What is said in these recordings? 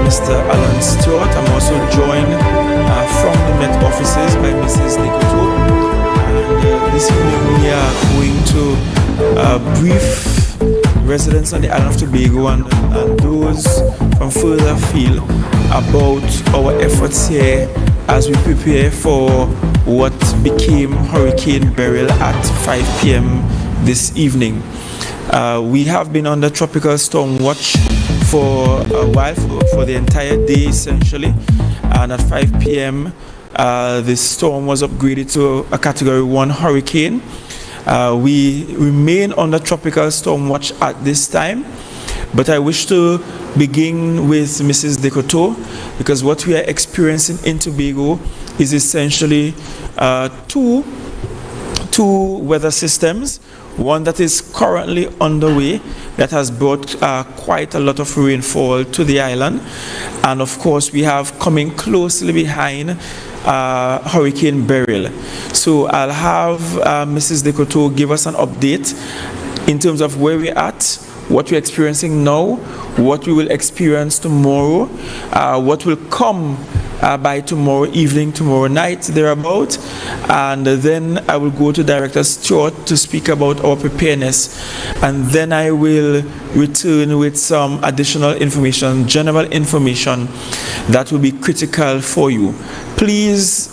Mr. Alan Stewart. I'm also joined from the Met offices by Mrs. Nikoto. And this evening we are going to brief residents on the island of Tobago and those from further afield about our efforts here as we prepare for what became Hurricane Beryl at 5 p.m. this evening. We have been under tropical storm watch for a while, for the entire day essentially, and at 5 p.m. The storm was upgraded to a Category 1 hurricane. We remain under tropical storm watch at this time, but I wish to begin with Mrs. Decoto, because what we are experiencing in Tobago is essentially two weather systems. One that is currently underway that has brought quite a lot of rainfall to the island, and of course we have coming closely behind Hurricane Beryl. So I'll have Mrs. Decoto give us an update in terms of where we're at, what we're experiencing now, what we will experience tomorrow, what will come by tomorrow evening, tomorrow night, thereabout. And then I will go to Director Stewart to speak about our preparedness. And then I will return with some additional information, general information that will be critical for you. Please,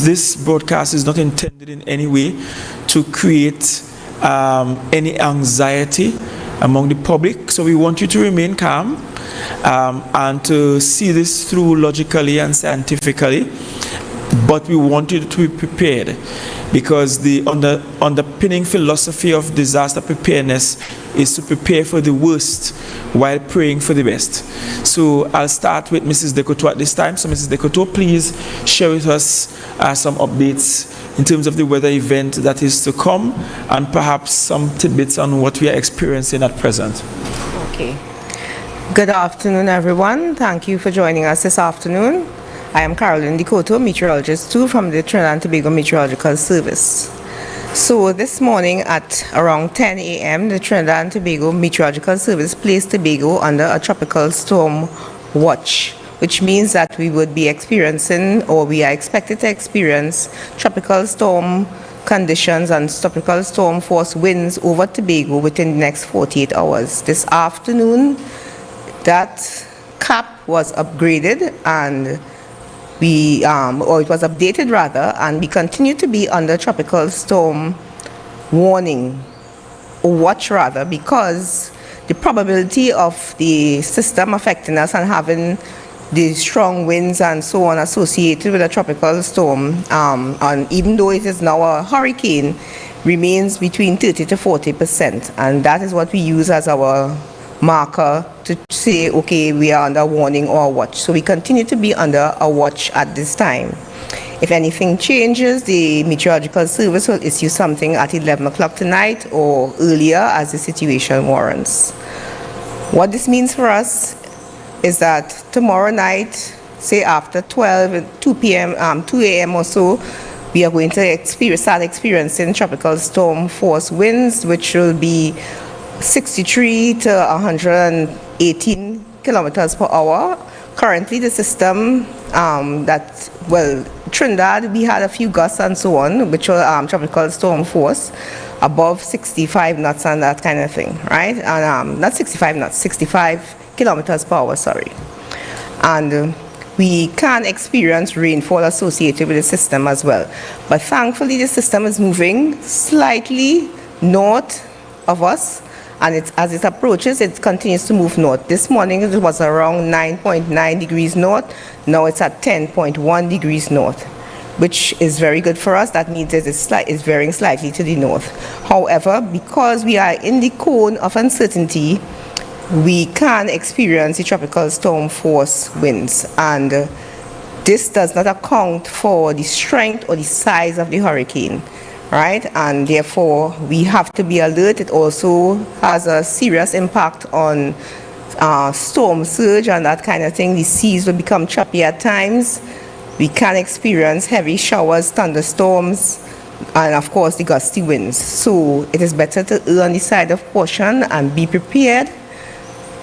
this broadcast is not intended in any way to create any anxiety among the public. So we want you to remain calm and to see this through logically and scientifically, but we want you to be prepared, because the underpinning philosophy of disaster preparedness is to prepare for the worst while praying for the best. So I'll start with Mrs. Decoto at this time. So Mrs. Decoto, please share with us some updates in terms of the weather event that is to come, and perhaps some tidbits on what we are experiencing at present. Okay. Good afternoon, everyone. Thank you for joining us this afternoon. I am Carolyn Decoto, meteorologist too, from the Trinidad and Tobago Meteorological Service. So this morning at around 10 a.m., the Trinidad and Tobago Meteorological Service placed Tobago under a tropical storm watch, which means that we would be experiencing, or we are expected to experience, tropical storm conditions and tropical storm force winds over Tobago within the next 48 hours. This afternoon, that cap was upgraded and or it was updated rather, and we continue to be under tropical storm warning, or watch rather, because the probability of the system affecting us and having the strong winds and so on associated with a tropical storm, and even though it is now a hurricane, remains between 30 to 40%, and that is what we use as our marker to say, okay, we are under warning or watch. So we continue to be under a watch at this time. If anything changes, the Meteorological Service will issue something at 11 o'clock tonight or earlier as the situation warrants. What this means for us is that tomorrow night, say after 2 a.m. or so, we are going to start experiencing tropical storm force winds, which will be 63 to 118 kilometers per hour. Currently, the system Trinidad, we had a few gusts and so on, which were tropical storm force, above 65 knots and that kind of thing, right? And not 65 knots, 65 kilometers per hour, sorry. And we can experience rainfall associated with the system as well. But thankfully, the system is moving slightly north of us, and as it approaches, it continues to move north. This morning it was around 9.9 degrees north. Now it's at 10.1 degrees north, which is very good for us. That means it's veering slightly to the north. However, because we are in the cone of uncertainty, we can experience the tropical storm force winds, and this does not account for the strength or the size of the hurricane. Right, and therefore we have to be alert. It also has a serious impact on storm surge and that kind of thing. The seas will become choppy at times. We can experience heavy showers, thunderstorms, and of course the gusty winds. So it is better to err on the side of caution and be prepared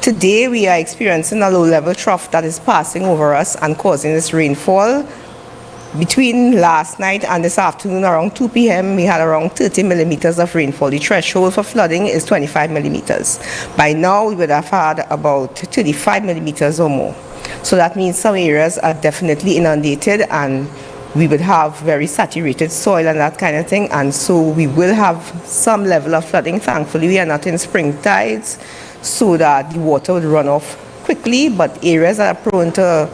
Today we are experiencing a low-level trough that is passing over us and causing this rainfall. Between last night and this afternoon around 2 p.m. we had around 30 millimeters of rainfall. The threshold for flooding is 25 millimeters. By now we would have had about 35 millimeters or more. So that means some areas are definitely inundated and we would have very saturated soil and that kind of thing, and so we will have some level of flooding. Thankfully we are not in spring tides, so that the water would run off quickly, but areas that are prone to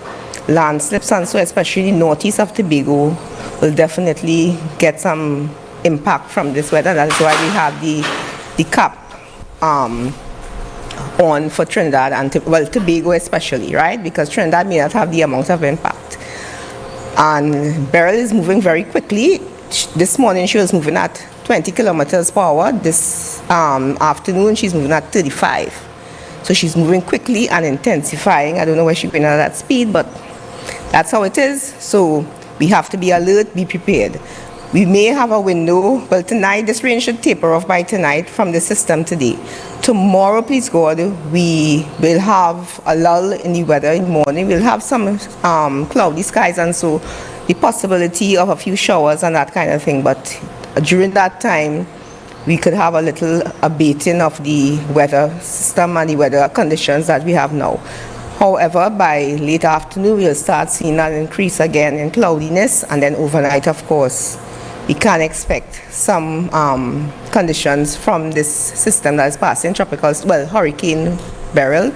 landslips and so, especially the northeast of Tobago, will definitely get some impact from this weather. That is why we have the cap on for Trinidad and Tobago especially, right? Because Trinidad may not have the amount of impact. And Beryl is moving very quickly. This morning she was moving at 20 kilometers per hour. This afternoon she's moving at 35. So she's moving quickly and intensifying. I don't know where she's going at that speed, but that's how it is. So we have to be alert, be prepared. We may have a window. Well, tonight, this rain should taper off by tonight from the system today. Tomorrow, please God, we will have a lull in the weather in the morning. We'll have some cloudy skies and so the possibility of a few showers and that kind of thing. But during that time, we could have a little abating of the weather system and the weather conditions that we have now. However, by late afternoon, we'll start seeing an increase again in cloudiness, and then overnight, of course, we can expect some conditions from this system that is passing Hurricane Beryl,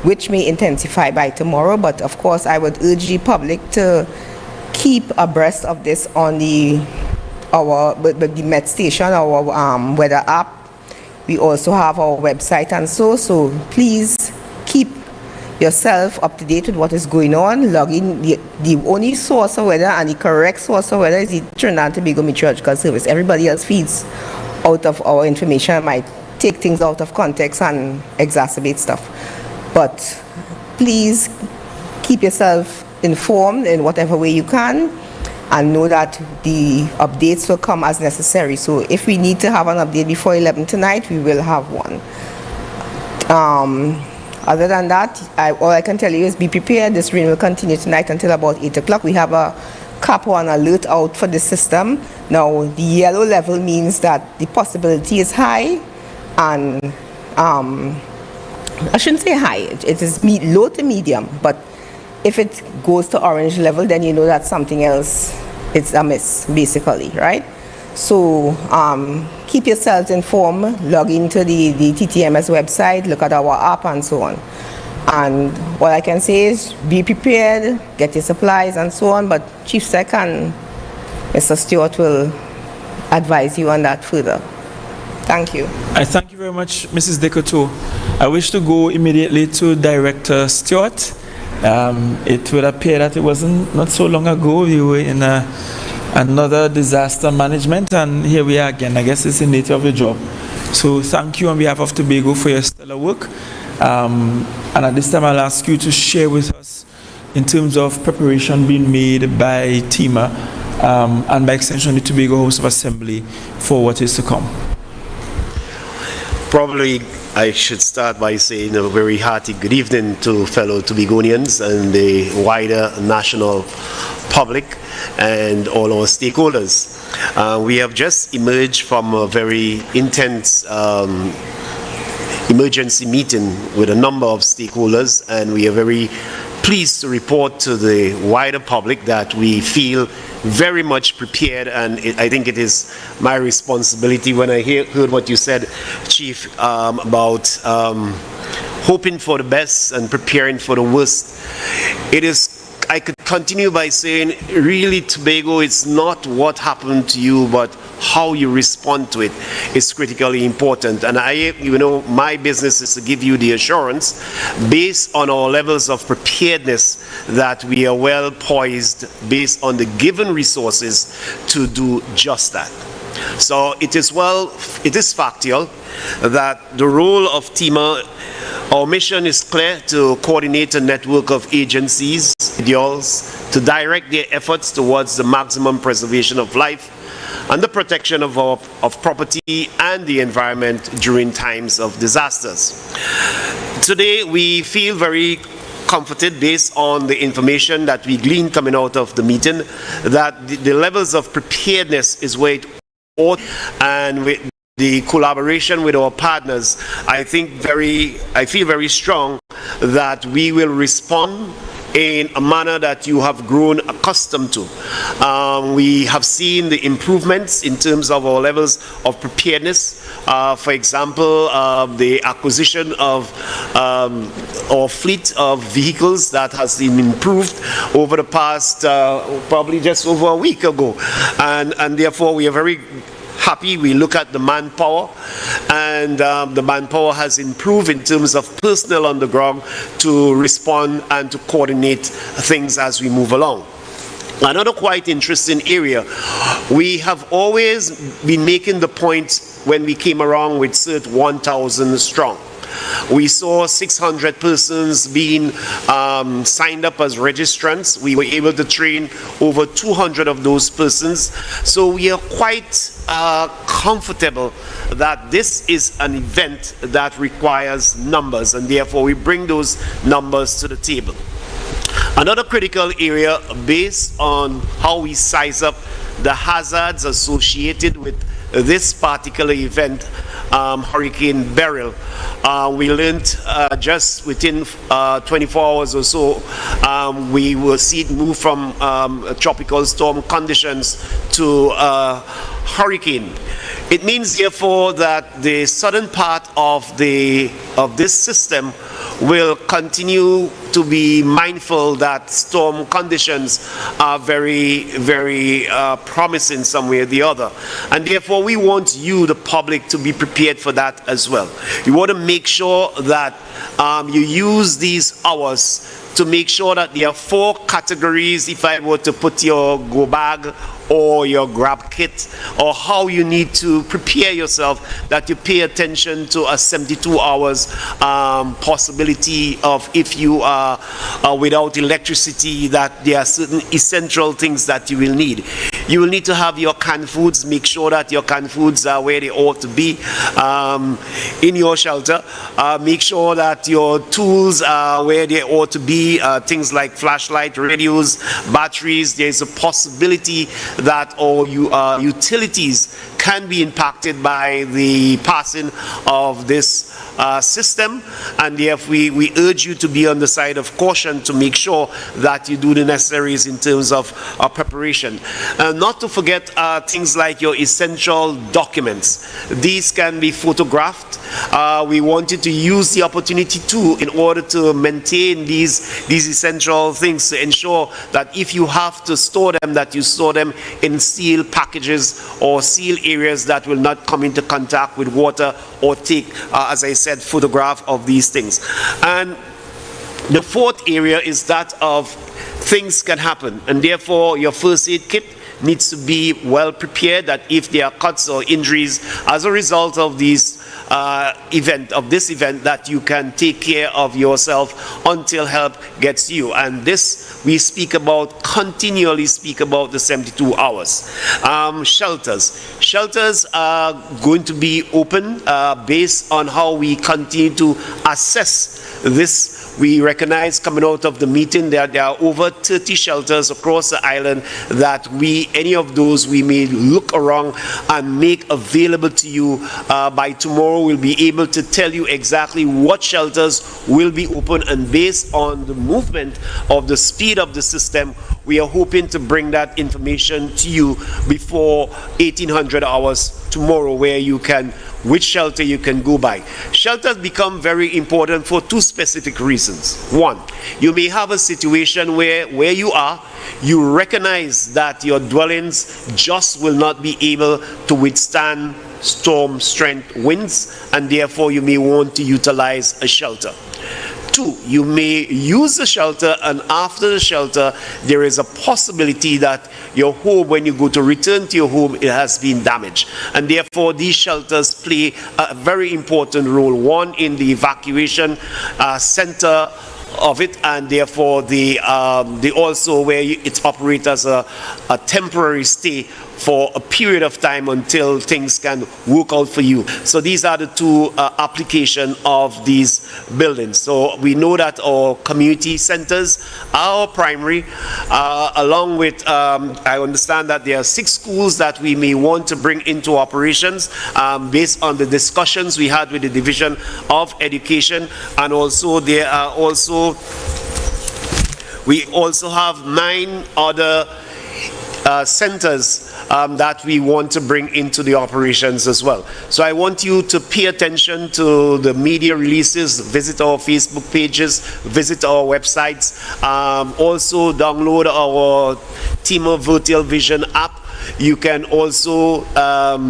which may intensify by tomorrow. But of course, I would urge the public to keep abreast of this on the Met station, our weather app. We also have our website and so please keep yourself up to date with what is going on. Log in. The only source of weather and the correct source of weather is the Trinidad and Tobago Meteorological Service. Everybody else feeds out of our information, might take things out of context and exacerbate stuff. But please keep yourself informed in whatever way you can, and know that the updates will come as necessary. So if we need to have an update before 11 tonight, we will have one. Other than that, all I can tell you is be prepared. This rain will continue tonight until about 8 o'clock. We have a cap on alert out for the system. Now, the yellow level means that the possibility is high, and I shouldn't say high, it is low to medium, but if it goes to orange level, then you know that something else is amiss, basically, right? So keep yourselves informed, log into the TTMS website, look at our app and so on. And what I can say is be prepared, get your supplies and so on, but Chief Sec and Mr. Stewart will advise you on that further. Thank you. I thank you very much, Mrs. Decoto. I wish to go immediately to Director Stewart. It would appear that it wasn't not so long ago we were in another disaster management, and here we are again. I guess it's the nature of the job. So thank you on behalf of Tobago for your stellar work. And at this time I'll ask you to share with us in terms of preparation being made by TEMA and by extension the Tobago House of Assembly for what is to come. Probably I should start by saying a very hearty good evening to fellow Tobagonians and the wider national public and all our stakeholders. We have just emerged from a very intense emergency meeting with a number of stakeholders, and we are very pleased to report to the wider public that we feel very much prepared, and I think it is my responsibility when I heard what you said, Chief, about hoping for the best and preparing for the worst. I could continue by saying, really, Tobago, it's not what happened to you, but how you respond to it is critically important. And my business is to give you the assurance, based on our levels of preparedness, that we are well poised, based on the given resources, to do just that. So it is factual that the role of TEMA, our mission is clear: to coordinate a network of agencies, individuals, to direct their efforts towards the maximum preservation of life and the protection of property and the environment during times of disasters. Today, we feel very comforted based on the information that we gleaned coming out of the meeting that the levels of preparedness is where it ought, and with the collaboration with our partners, I feel very strong that we will respond in a manner that you have grown accustomed to. We have seen the improvements in terms of our levels of preparedness. For example, the acquisition of our fleet of vehicles that has been improved over the past probably just over a week ago, and therefore we are very happy. We look at the manpower, and the manpower has improved in terms of personnel on the ground to respond and to coordinate things as we move along. Another quite interesting area, we have always been making the point when we came around with CERT 1000 strong. We saw 600 persons being signed up as registrants. We were able to train over 200 of those persons. So we are quite comfortable that this is an event that requires numbers, and therefore we bring those numbers to the table. Another critical area, based on how we size up the hazards associated with this particular event, Hurricane Beryl, we learned just within 24 hours or so, we will see it move from tropical storm conditions to hurricane. It means, therefore, that the southern part of this system will continue to be mindful that storm conditions are very, very promising some way or the other. And therefore, we want you, the public, to be prepared for that as well. You want to make sure that you use these hours to make sure that there are 4 categories, if I were to put your go bag or your grab kit, or how you need to prepare yourself, that you pay attention to a 72 hours possibility of, if you are without electricity, that there are certain essential things that you will need. You will need to have your canned foods. Make sure that your canned foods are where they ought to be in your shelter. Make sure that your tools are where they ought to be. Things like flashlight, radios, batteries. There is a possibility that all utilities can be impacted by the passing of this system, and therefore we urge you to be on the side of caution to make sure that you do the necessaries in terms of preparation. Not to forget things like your essential documents. These can be photographed. We wanted to use the opportunity too, in order to maintain these essential things, to ensure that if you have to store them, that you store them in sealed packages or sealed areas that will not come into contact with water, or take, as I said, photograph of these things. And the 4th area is that of things can happen, and therefore your first aid kit needs to be well prepared, that if there are cuts or injuries as a result of these this event, that you can take care of yourself until help gets you. And this we continually speak about the 72 hours. Shelters are going to be open based on how we continue to assess this. We recognize, coming out of the meeting, that there are over 30 shelters across the island that any of those we may look around and make available to you. By tomorrow, we'll be able to tell you exactly what shelters will be open, and based on the movement of the speed of the system, we are hoping to bring that information to you before 1800 hours tomorrow, which shelter you can go by. Shelters become very important for 2 specific reasons. One, you may have a situation where you are, you recognize that your dwellings just will not be able to withstand storm strength winds, and therefore you may want to utilize a shelter. 2, you may use the shelter, and after the shelter, there is a possibility that your home, when you go to return to your home, it has been damaged. And therefore, these shelters play a very important role. One, in the evacuation center of it, and therefore they also where it operates as a temporary stay for a period of time until things can work out for you. So these are the two application of these buildings. So we know that our community centers are primary, along with, I understand that there are 6 schools that we may want to bring into operations based on the discussions we had with the Division of Education, and also there are also, we also have 9 other centers that we want to bring into the operations as well. So I want you to pay attention to the media releases, visit our Facebook pages, visit our websites, also download our Teamer Virtual Vision app. You can also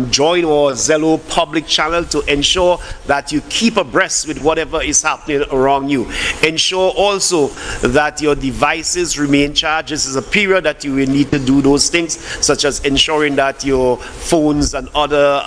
join our Zello public channel to ensure that you keep abreast with whatever is happening around you. Ensure also that your devices remain charged. This is a period that you will need to do those things, such as ensuring that your phones and other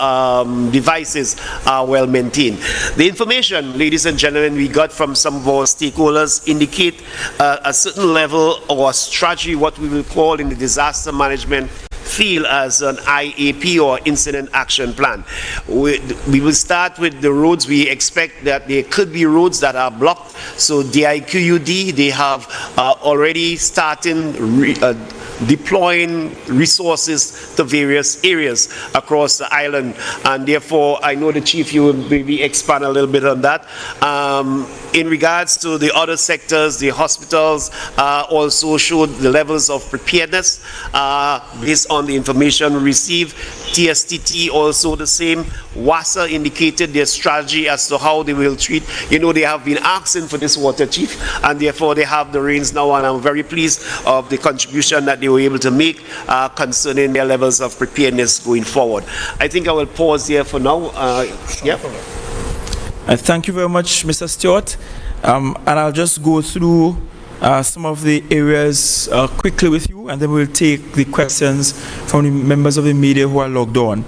devices are well maintained. The information, ladies and gentlemen, we got from some of our stakeholders indicate a certain level or strategy, what we will call in the disaster management field as an IAP or incident action plan. We will start with the roads. We expect that there could be roads that are blocked. So DIQUD, they have already starting deploying resources to various areas across the island, and therefore I know the Chief, you will maybe expand a little bit on that. In regards to the other sectors, the hospitals also showed the levels of preparedness based on the information received. TSTT also the same. WASA indicated their strategy as to how they will treat. You know, they have been asking for this water, Chief, and therefore they have the reins now, and I'm very pleased of the contribution that they were able to make concerning their levels of preparedness going forward. I think I will pause here for now. Yeah. Thank you very much, Mr. Stewart. And I'll just go through some of the areas quickly with you, and then we'll take the questions from the members of the media who are logged on.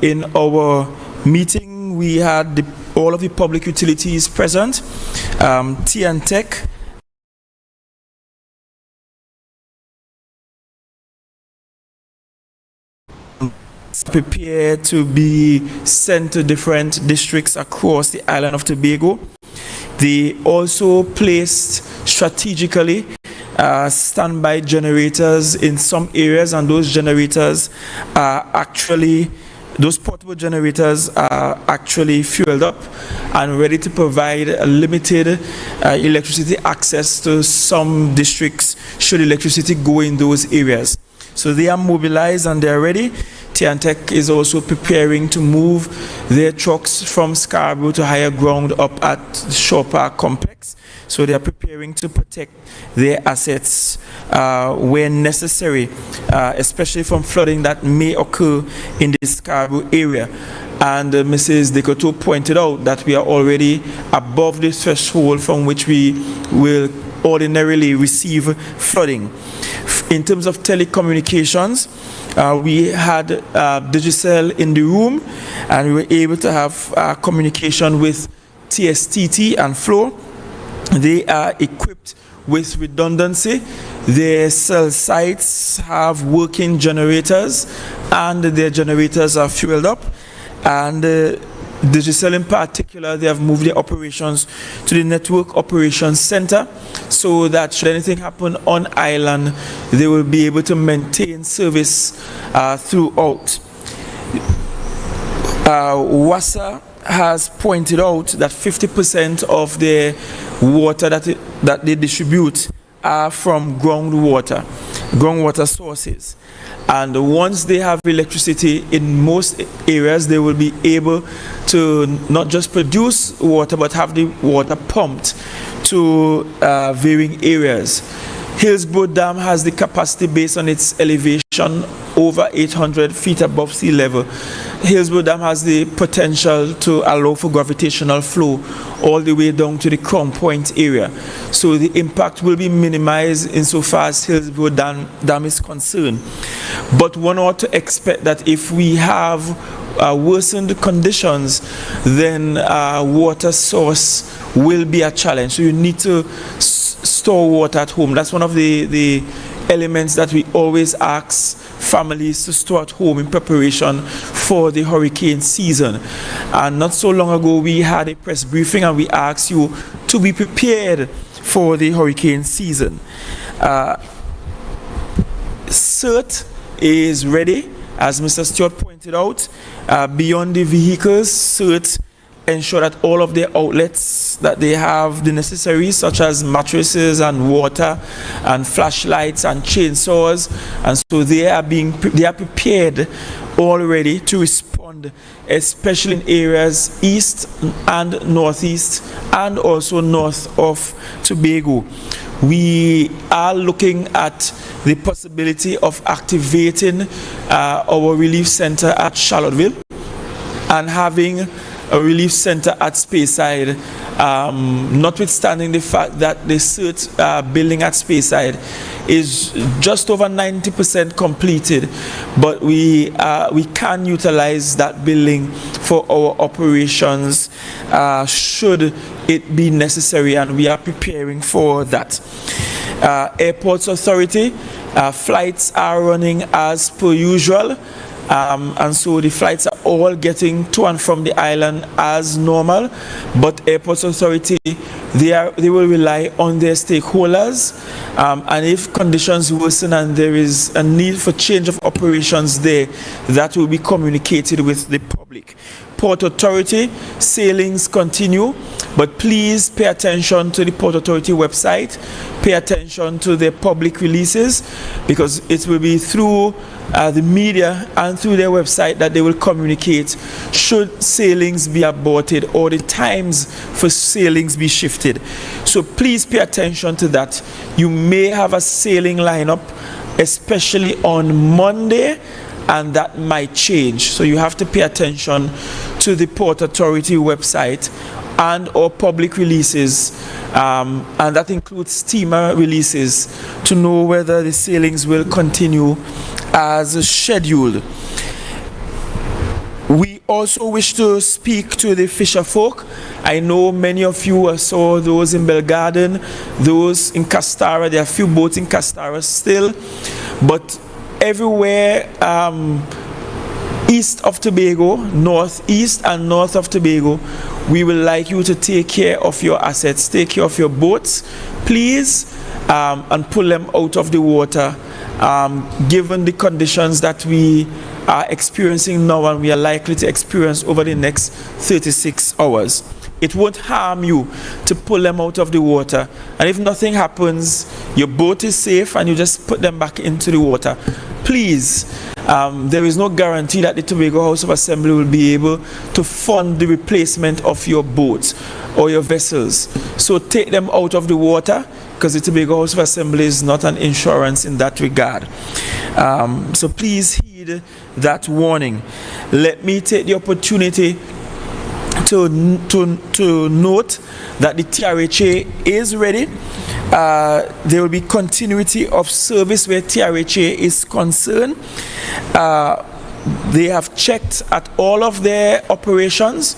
In our meeting, we had all of the public utilities present. Tech prepared to be sent to different districts across the island of Tobago. They also placed strategically standby generators in some areas, and those generators are actually, those portable generators are actually fueled up and ready to provide a limited electricity access to some districts should electricity go in those areas. So they are mobilized and they are ready. Tech is also preparing to move their trucks from Scarborough to higher ground up at the Shore Park complex. So they are preparing to protect their assets when necessary, especially from flooding that may occur in the Scarborough area. And Mrs. Dekoto pointed out that we are already above the threshold from which we will ordinarily receive flooding. In terms of telecommunications, we had Digicel in the room, and we were able to have communication with TSTT and Flow. They are equipped with redundancy. Their cell sites have working generators, and their generators are fueled up. And Digicel in particular, they have moved their operations to the Network Operations Center, so that should anything happen on island, they will be able to maintain service throughout. WASA has pointed out that 50% of the water that they distribute are from groundwater sources. And once they have electricity in most areas, they will be able to not just produce water, but have the water pumped to varying areas. Hillsborough Dam has the capacity based on its elevation over 800 feet above sea level. Hillsborough Dam has the potential to allow for gravitational flow all the way down to the Crown Point area. So the impact will be minimized insofar as Hillsborough Dam is concerned. But one ought to expect that if we have worsened conditions, then water source will be a challenge. So you need to store water at home. That's one of the elements that we always ask families to store at home in preparation for the hurricane season. And not so long ago, we had a press briefing and we asked you to be prepared for the hurricane season. CERT is ready, as Mr. Stewart pointed out. Beyond the vehicles, CERT ensure that all of their outlets, that they have the necessaries, such as mattresses and water and flashlights and chainsaws, and so they are prepared already to respond, especially in areas east and northeast and also north of Tobago. We are looking at the possibility of activating our relief center at Charlottesville and having a relief center at Speyside, notwithstanding the fact that the CERT building at Speyside is just over 90% completed, but we can utilize that building for our operations should it be necessary, and we are preparing for that. Airports Authority, flights are running as per usual. And so the flights are all getting to and from the island as normal, but Airports Authority, they will rely on their stakeholders, and if conditions worsen and there is a need for change of operations there, that will be communicated with the public. Port Authority, sailings continue, but please pay attention to the Port Authority website, pay attention to their public releases, because it will be through the media and through their website that they will communicate should sailings be aborted or the times for sailings be shifted. So please pay attention to that. You may have a sailing lineup, especially on Monday, and that might change. So you have to pay attention to the Port Authority website and or public releases, and that includes steamer releases, to know whether the sailings will continue as scheduled. We also wish to speak to the fisher folk. I know many of you saw those in Belgarden, those in Castara. There are a few boats in Castara still, but everywhere east of Tobago, northeast and north of Tobago, we would like you to take care of your assets, take care of your boats, please, and pull them out of the water, given the conditions that we are experiencing now and we are likely to experience over the next 36 hours. It won't harm you to pull them out of the water, and if nothing happens, your boat is safe and you just put them back into the water. Please, there is no guarantee that the Tobago House of Assembly will be able to fund the replacement of your boats or your vessels. So take them out of the water, because the Tobago House of Assembly is not an insurance in that regard. So please heed that warning. Let me take the opportunity to note that the TRHA is ready. There will be continuity of service where TRHA is concerned. They have checked at all of their operations,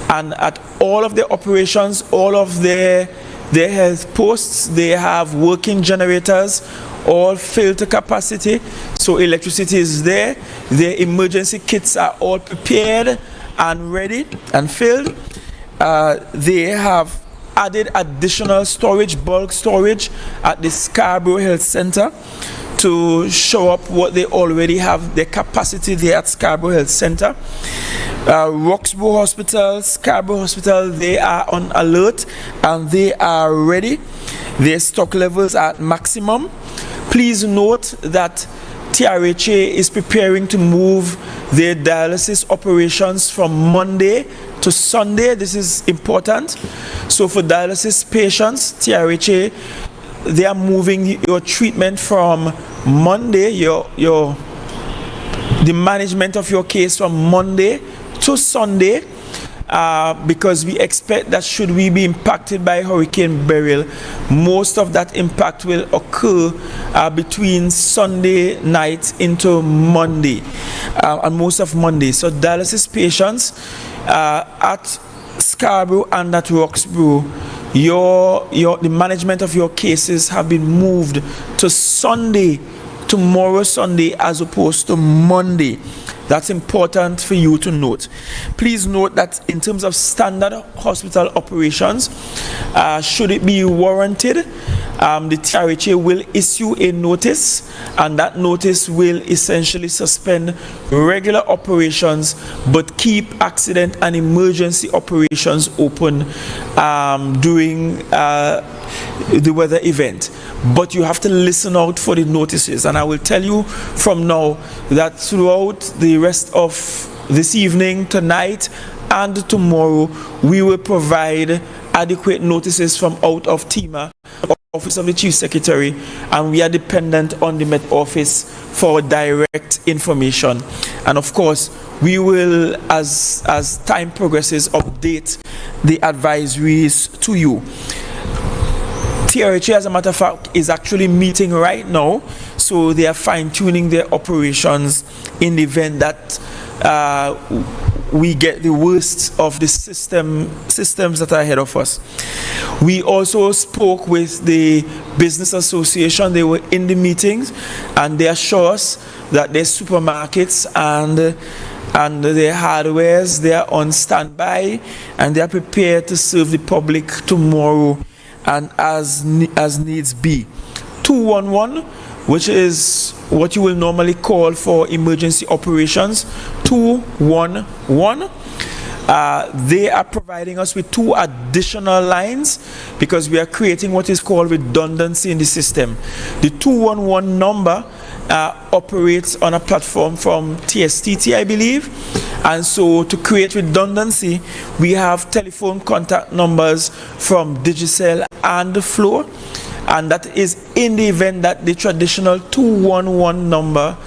and at all of their operations, all of their health posts, they have working generators, all filled to capacity, so electricity is there. Their emergency kits are all prepared and ready and filled. They have added additional storage, bulk storage at the Scarborough Health Center to show up what they already have, their capacity there at Scarborough Health Center. Roxborough Hospital, Scarborough Hospital, they are on alert and they are ready. Their stock levels are at maximum. Please note that TRHA is preparing to move their dialysis operations from Monday to Sunday. This is important. So for dialysis patients, TRHA, they are moving your treatment from Monday, the management of your case from Monday to Sunday, because we expect that should we be impacted by Hurricane Beryl, most of that impact will occur between Sunday night into Monday, and most of Monday. So dialysis patients at Scarborough and at Roxborough, the management of your cases have been moved to Sunday, tomorrow Sunday, as opposed to Monday. That's important for you to note. Please note that in terms of standard hospital operations, should it be warranted, the TRHA will issue a notice, and that notice will essentially suspend regular operations but keep accident and emergency operations open during the weather event. But you have to listen out for the notices, and I will tell you from now that throughout the rest of this evening, tonight and tomorrow, we will provide adequate notices from out of TEMA, Office of the Chief Secretary, and we are dependent on the Met Office for direct information. And of course, we will, as time progresses, update the advisories to you. TRHA, as a matter of fact, is actually meeting right now, so they are fine-tuning their operations in the event that we get the worst of the systems that are ahead of us. We also spoke with the Business Association. They were in the meetings, and they assure us that their supermarkets and their hardwares, they are on standby, and they are prepared to serve the public tomorrow and as needs be. 211, which is what you will normally call for emergency operations, 211. They are providing us with 2 additional lines because we are creating what is called redundancy in the system. The 211 number operates on a platform from TSTT, I believe, and so to create redundancy, we have telephone contact numbers from Digicel and Flow, and that is in the event that the traditional 211 number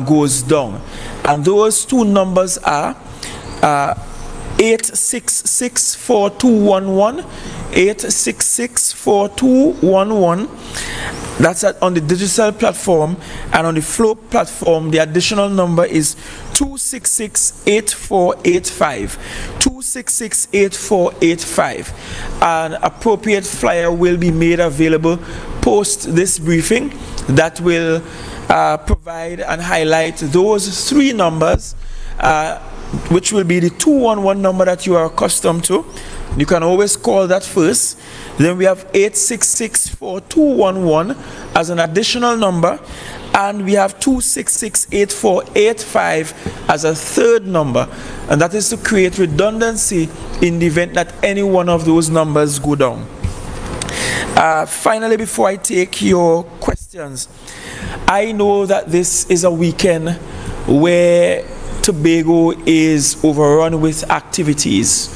goes down. And those 2 numbers are 866-4211, 866-4211. That's on the digital platform, and on the Flow platform, the additional number is 266-8485. 266-8485. An appropriate flyer will be made available post this briefing that will provide and highlight those 3 numbers, which will be the 211 number that you are accustomed to. You can always call that first. Then we have 866-4211 as an additional number, and we have 266-8485 as a third number, and that is to create redundancy in the event that any one of those numbers go down. Finally, before I take your questions, I know that this is a weekend where Tobago is overrun with activities.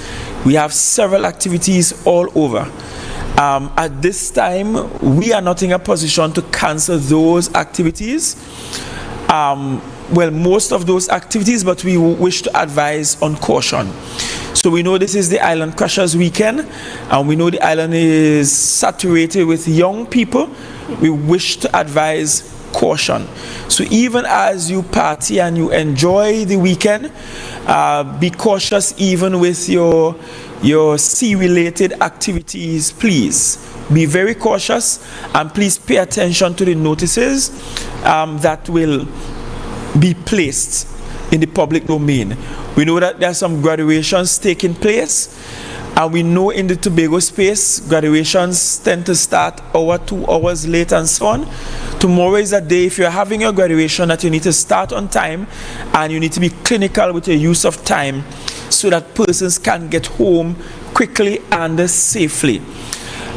We have several activities all over. At this time, we are not in a position to cancel those activities. Well, most of those activities, but we wish to advise on caution. So we know this is the Island Crashers weekend, and we know the island is saturated with young people. We wish to advise caution. So even as you party and you enjoy the weekend, be cautious even with your sea-related activities. Please be very cautious, and please pay attention to the notices that will be placed in the public domain. We know that there are some graduations taking place, and we know in the Tobago space, graduations tend to start 1 or 2 hours late and so on. Tomorrow is a day, if you're having your graduation, that you need to start on time, and you need to be clinical with your use of time so that persons can get home quickly and safely.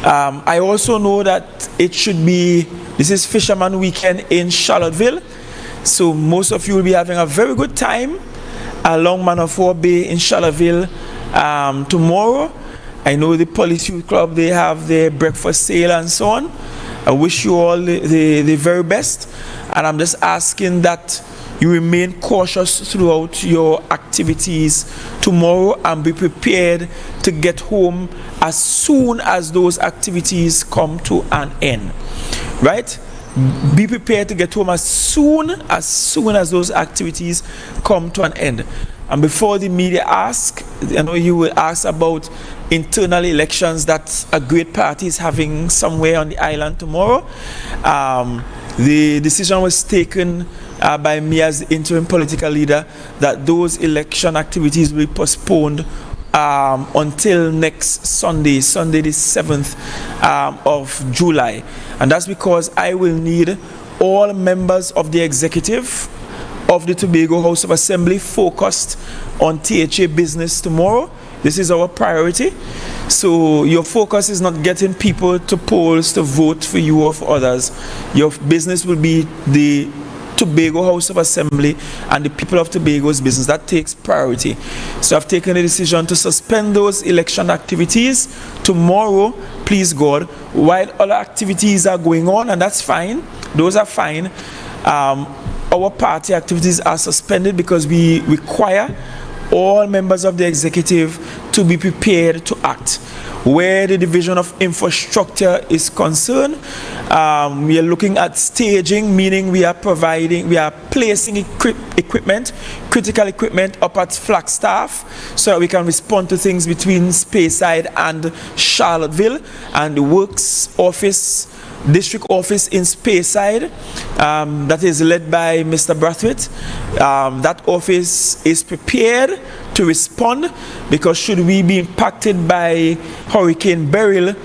I also know that this is Fisherman Weekend in Charlottesville, so most of you will be having a very good time along Manafor Bay in Charlottesville tomorrow. I know the Police Youth Club, they have their breakfast sale and so on. I wish you all the very best, and I'm just asking that you remain cautious throughout your activities tomorrow and be prepared to get home as soon as those activities come to an end, right? Be prepared to get home as soon as those activities come to an end. And before the media ask, I know you will ask about internal elections that a great party is having somewhere on the island tomorrow. The decision was taken by me as the interim political leader that those election activities will be postponed until next Sunday, the 7th of July. And that's because I will need all members of the executive of the Tobago House of Assembly focused on THA business tomorrow. This is our priority. So your focus is not getting people to polls to vote for you or for others. Your business will be the Tobago House of Assembly and the people of Tobago's business. That takes priority. So I've taken a decision to suspend those election activities tomorrow, please God, while other activities are going on, and that's fine. Those are fine. Our party activities are suspended because we require all members of the executive to be prepared to act. Where the division of infrastructure is concerned, we are looking at staging, meaning we are placing equipment, critical equipment up at Flagstaff so that we can respond to things between Speyside and Charlottesville, and the works office, district office in Speyside, that is led by Mr. Brathwaite. That office is prepared to respond, because should we be impacted by Hurricane Beryl,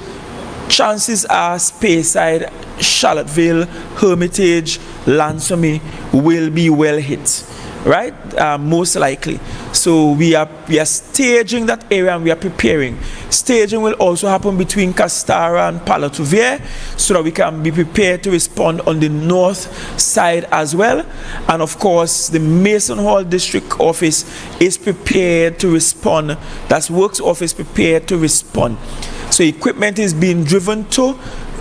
chances are Speyside, Charlottesville, Hermitage, Lansome will be well hit, right? Most likely. So we are staging that area and we are preparing. Staging will also happen between Castara and Palatuvier so that we can be prepared to respond on the north side as well. And of course, the Mason Hall District Office is prepared to respond. That's Works Office prepared to respond. So equipment is being driven to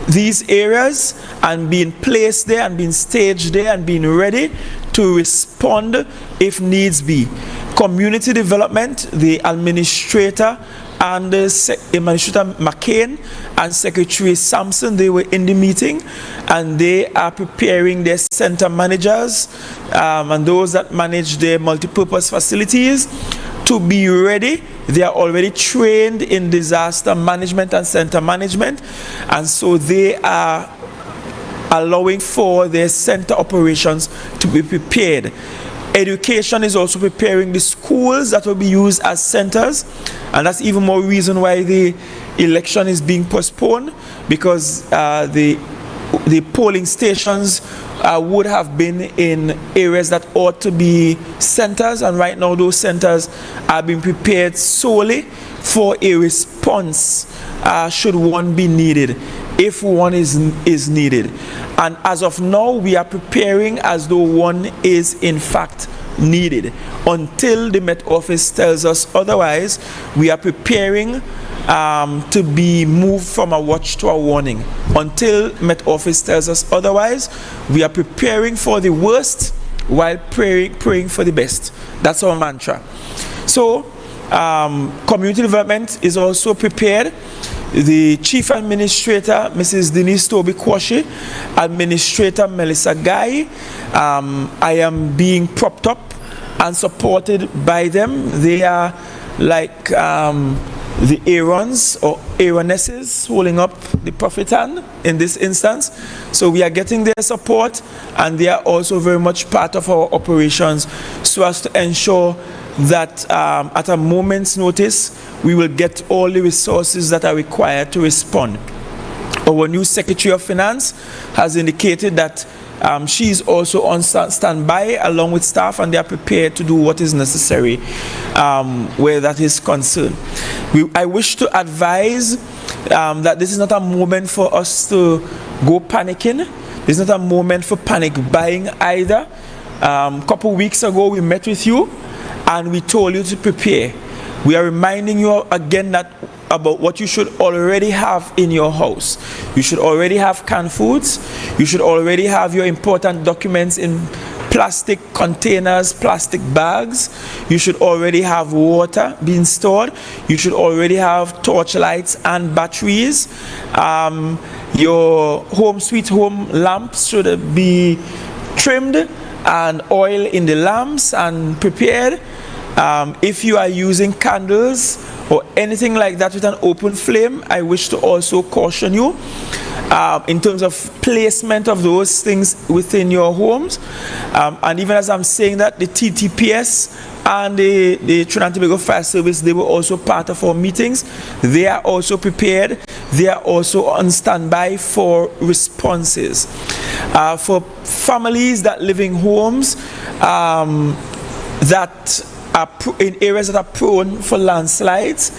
these areas and being placed there and being staged there and being ready to respond if needs be. Community development, the administrator and Administrator McCain and Secretary Sampson, they were in the meeting and they are preparing their center managers and those that manage their multipurpose facilities to be ready. They are already trained in disaster management and center management, and so they are allowing for their center operations to be prepared. Education is also preparing the schools that will be used as centers, and that's even more reason why the election is being postponed, because the polling stations would have been in areas that ought to be centers, and right now those centers are being prepared solely for a response should one be needed, if one is needed. And as of now, we are preparing as though one is in fact needed. Until the Met Office tells us otherwise, we are preparing to be moved from a watch to a warning. Until Met Office tells us otherwise, we are preparing for the worst while praying for the best. That's our mantra. So community development is also prepared. The Chief Administrator, Mrs. Denise Toby-Quashi, Administrator Melissa Guy, I am being propped up and supported by them. They are like the Aarons or Aaronesses holding up the prophet hand in this instance. So we are getting their support, and they are also very much part of our operations so as to ensure that at a moment's notice, we will get all the resources that are required to respond. Our new Secretary of Finance has indicated that she is also on standby along with staff, and they are prepared to do what is necessary where that is concerned. I wish to advise that this is not a moment for us to go panicking. This is not a moment for panic buying either. A couple weeks ago, we met with you and we told you to prepare. We are reminding you again that about what you should already have in your house. You should already have canned foods. You should already have your important documents in plastic containers, plastic bags. You should already have water being stored. You should already have torchlights and batteries. Your home sweet home lamps should be trimmed and oil in the lamps and prepared. If you are using candles or anything like that with an open flame, I wish to also caution you in terms of placement of those things within your homes. And even as I'm saying that, the TTPS and the Trinidad and Tobago Fire Service, they were also part of our meetings. They are also prepared. They are also on standby for responses. For families that live in homes that are in areas that are prone for landslides,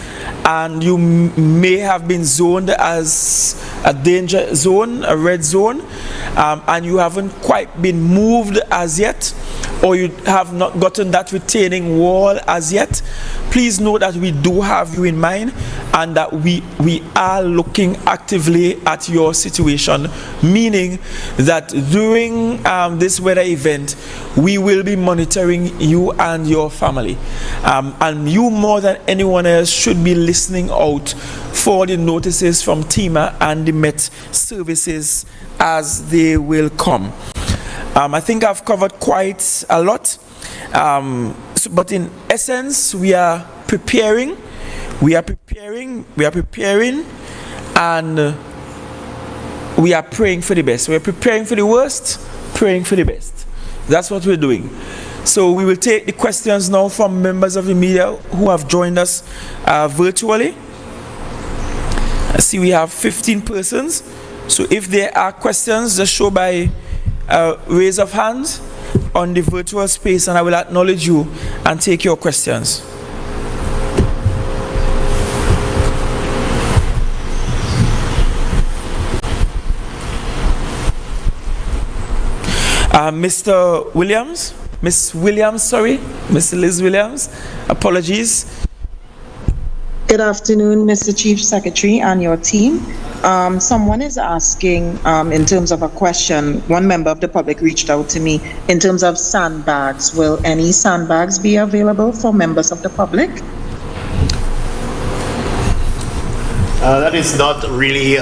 and you may have been zoned as a danger zone, a red zone, and you haven't quite been moved as yet, or you have not gotten that retaining wall as yet, please know that we do have you in mind, and that we are looking actively at your situation, meaning that during this weather event, we will be monitoring you and your family. And you more than anyone else should be listening out for the notices from TEMA and the Met services as they will come. I think I've covered quite a lot, but in essence, we are preparing, and we are praying for the best. We're preparing for the worst, praying for the best. That's what we're doing. So we will take the questions now from members of the media who have joined us virtually. I see we have 15 persons. So if there are questions, just show by raise of hands on the virtual space, and I will acknowledge you and take your questions. Mr. Williams, Miss Williams, sorry, Miss Liz Williams, apologies. Good afternoon, Mr. Chief Secretary and your team. Someone is asking, in terms of a question, one member of the public reached out to me, in terms of sandbags, will any sandbags be available for members of the public? That is not really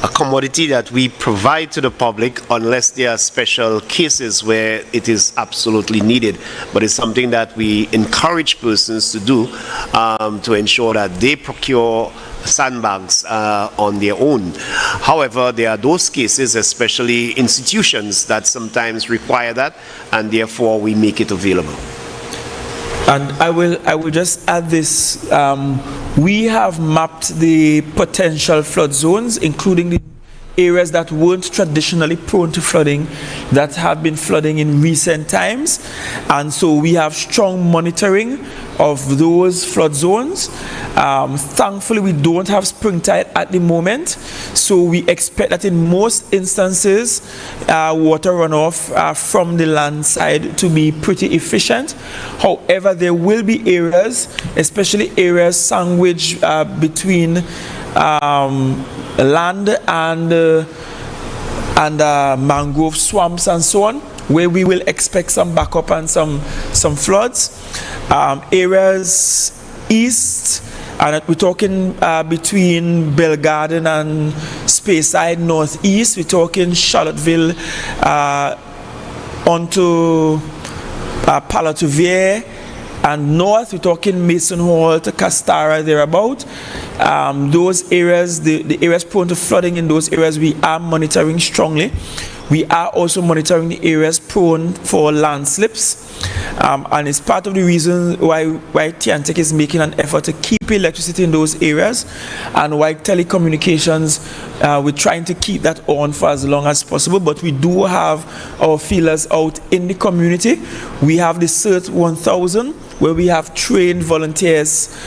a commodity that we provide to the public unless there are special cases where it is absolutely needed. But it's something that we encourage persons to do to ensure that they procure sandbags on their own. However, there are those cases, especially institutions, that sometimes require that, and therefore we make it available. And I will just add this. We have mapped the potential flood zones, including the areas that weren't traditionally prone to flooding, that have been flooding in recent times. And so we have strong monitoring of those flood zones. Thankfully, we don't have spring tide at the moment, so we expect that in most instances, water runoff from the land side to be pretty efficient. However, there will be areas, especially areas sandwiched between land and mangrove swamps and so on, where we will expect some backup and some floods. Areas east, and we're talking between Bell Garden and Speyside northeast. We're talking Charlottesville onto Palatovier, and north we're talking Mason Hall to Castara thereabout. Those areas, the areas prone to flooding, in those areas we are monitoring strongly. We are also monitoring the areas prone for landslips, and it's part of the reason why TNTEC is making an effort to keep electricity in those areas, and why telecommunications, we're trying to keep that on for as long as possible. But we do have our feelers out in the community. We have the CERT 1000, where we have trained volunteers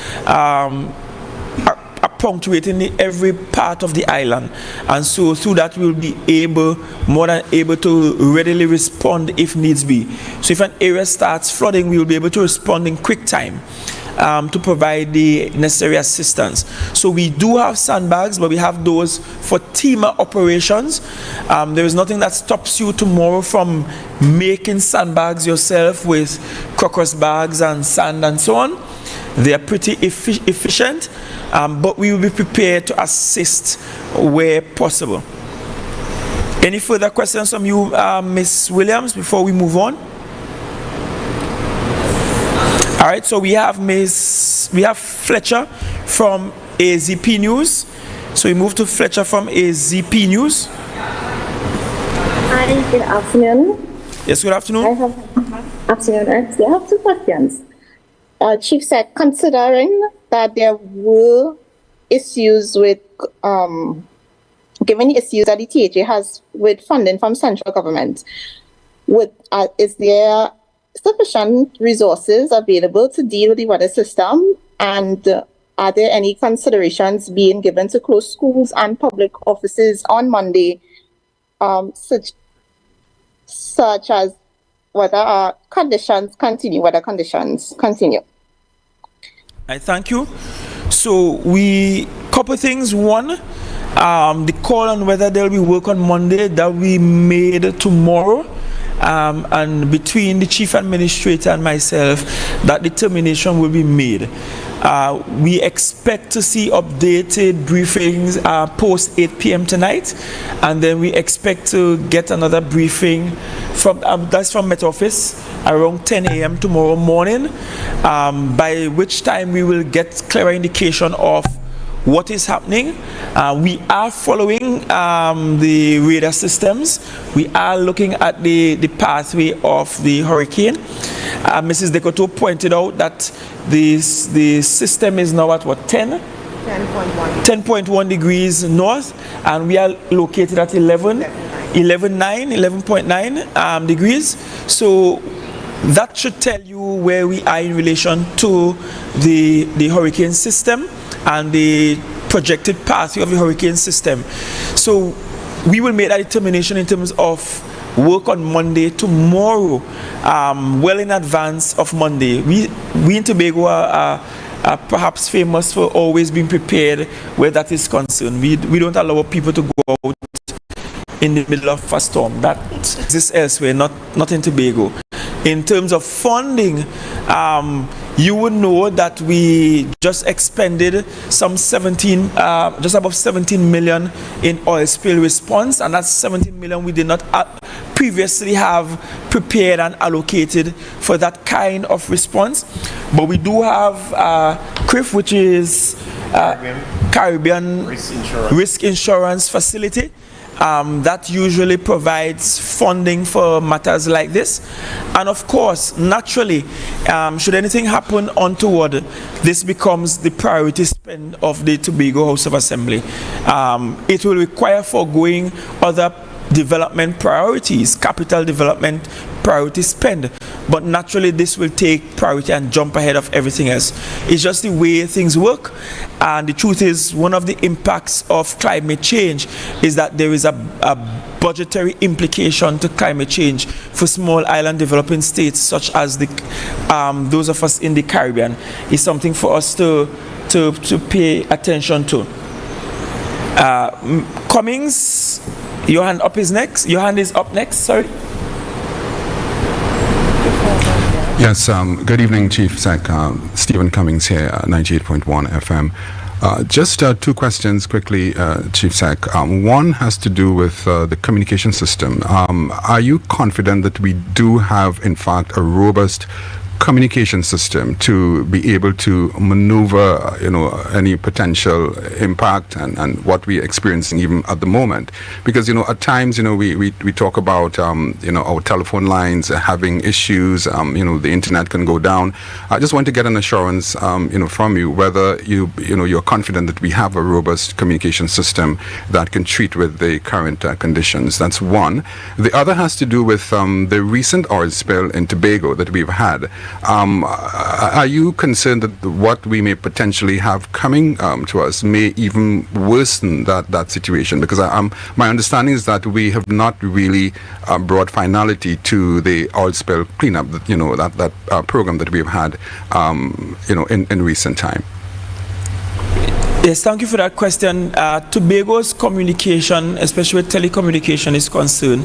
punctuating every part of the island, and so through that we'll be more than able to readily respond if needs be. So if an area starts flooding, we will be able to respond in quick time, to provide the necessary assistance. So we do have sandbags, but we have those for teamer operations. There is nothing that stops you tomorrow from making sandbags yourself with crocus bags and sand and so on. They are pretty efficient, but we will be prepared to assist where possible. Any further questions from you, Ms. Williams, before we move on? All right, so we have Fletcher from AZP News. So we move to Fletcher from AZP News. Hi, good afternoon. Yes, good afternoon. I have 2 questions. Chief said, considering that there were issues with, given the issues that the THA has with funding from central government, is there sufficient resources available to deal with the weather system? And are there any considerations being given to close schools and public offices on Monday, such as whether conditions continue? I thank you. So couple things. One, the call on whether there will be work on Monday that we made tomorrow, and between the chief administrator and myself, that determination will be made. We expect to see updated briefings post 8 p.m. tonight, and then we expect to get another briefing from that's from Met Office around 10 a.m. tomorrow morning, by which time we will get clearer indication of what is happening. We are following the radar systems. We are looking at the pathway of the hurricane. Mrs. Dekoto pointed out that the system is now at what, 10.1 degrees north, and we are located at 11.9 degrees. So that should tell you where we are in relation to the hurricane system and the projected pathway of the hurricane system. So we will make that determination in terms of work on Monday tomorrow, well in advance of Monday. We in Tobago are perhaps famous for always being prepared where that is concerned. We don't allow people to go out in the middle of a storm. That exists elsewhere, not in Tobago. In terms of funding, you would know that we just expended some just above 17 million in oil spill response, and that's 17 million we did not previously have prepared and allocated for that kind of response. But we do have CRIF, which is Caribbean Risk Insurance Facility. That usually provides funding for matters like this. And of course, naturally, should anything happen untoward, this becomes the priority spend of the Tobago House of Assembly. It will require foregoing other development priorities, capital development priority spend, but naturally this will take priority and jump ahead of everything else. It's just the way things work, and the truth is one of the impacts of climate change is that there is a budgetary implication to climate change for small island developing states such as those of us in the Caribbean. It's something for us to pay attention to. Cummings, your hand is up next, sorry. Yes, good evening, Chief Sec. Stephen Cummings here, 98.1 FM. Just 2 questions quickly, Chief Sec. One has to do with the communication system. Are you confident that we do have, in fact, a robust communication system to be able to maneuver, any potential impact and what we're experiencing even at the moment? Because, at times, we talk about, our telephone lines having issues, the internet can go down. I just want to get an assurance, from you whether you're confident that we have a robust communication system that can treat with the current conditions. That's one. The other has to do with the recent oil spill in Tobago that we've had. Are you concerned that what we may potentially have coming to us may even worsen that situation? Because my understanding is that we have not really brought finality to the oil spill cleanup, that program that we've had, in recent time. Yes, thank you for that question. Tobago's communication, especially with telecommunication, is concerned.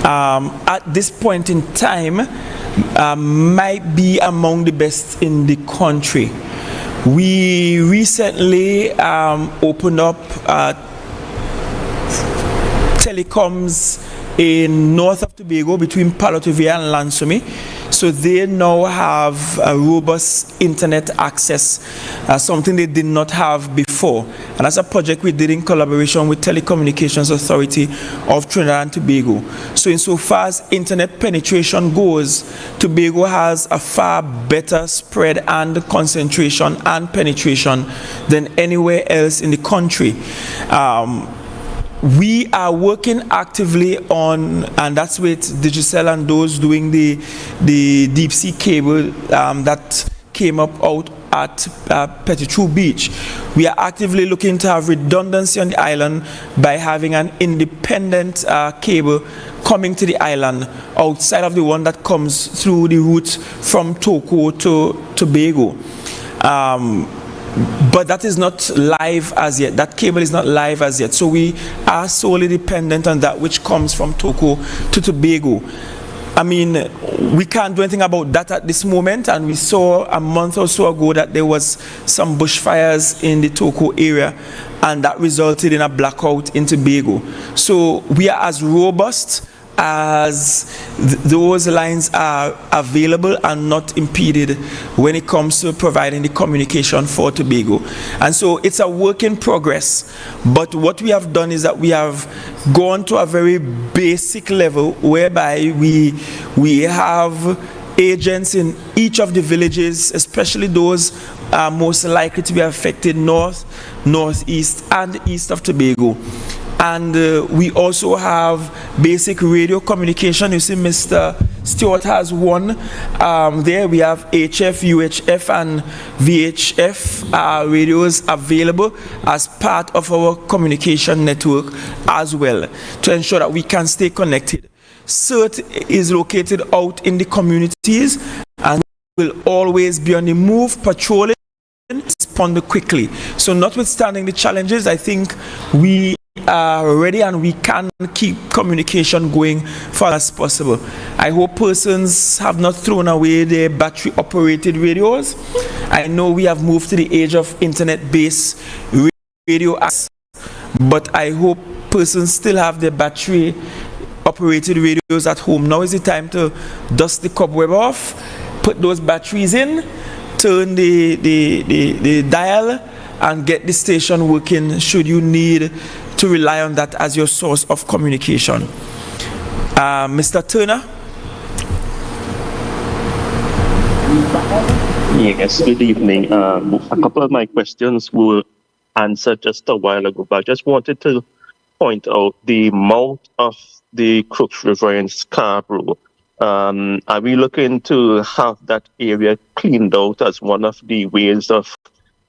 At this point in time, might be among the best in the country. We recently opened up telecoms in north of Tobago between Palotovia and Lansome. So they now have a robust internet access, something they did not have before. And that's a project we did in collaboration with Telecommunications Authority of Trinidad and Tobago. So insofar as internet penetration goes, Tobago has a far better spread and concentration and penetration than anywhere else in the country. We are working actively on, and that's with Digicel and those doing the deep sea cable that came up out at Petitru Beach. We are actively looking to have redundancy on the island by having an independent cable coming to the island outside of the one that comes through the route from Toco to Tobago. But that is not live as yet. That cable is not live as yet. So we are solely dependent on that which comes from Toco to Tobago. I mean, we can't do anything about that at this moment, and we saw a month or so ago that there was some bushfires in the Toco area, and that resulted in a blackout in Tobago. So we are as robust as those lines are available and not impeded when it comes to providing the communication for Tobago. And so it's a work in progress, but what we have done is that we have gone to a very basic level whereby we have agents in each of the villages, especially those most likely to be affected north, northeast, and east of Tobago. And we also have basic radio communication. You see Mr. Stewart has one. There we have HF, UHF, and VHF radios available as part of our communication network as well to ensure that we can stay connected. CERT is located out in the communities and will always be on the move, patrolling, respond quickly. So notwithstanding the challenges, I think we are ready and we can keep communication going far as possible. I hope persons have not thrown away their battery operated radios. I know we have moved to the age of internet based radio, but I hope persons still have their battery operated radios at home. Now is the time to dust the cobweb off, put those batteries in, turn the dial, and get the station working should you need to rely on that as your source of communication. Mr. Turner? Yes, good evening. A couple of my questions were answered just a while ago, but I just wanted to point out the mouth of the Crooks River in Scarborough. Are we looking to have that area cleaned out as one of the ways of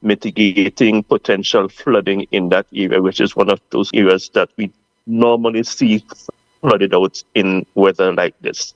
mitigating potential flooding in that area, which is one of those areas that we normally see flooded out in weather like this?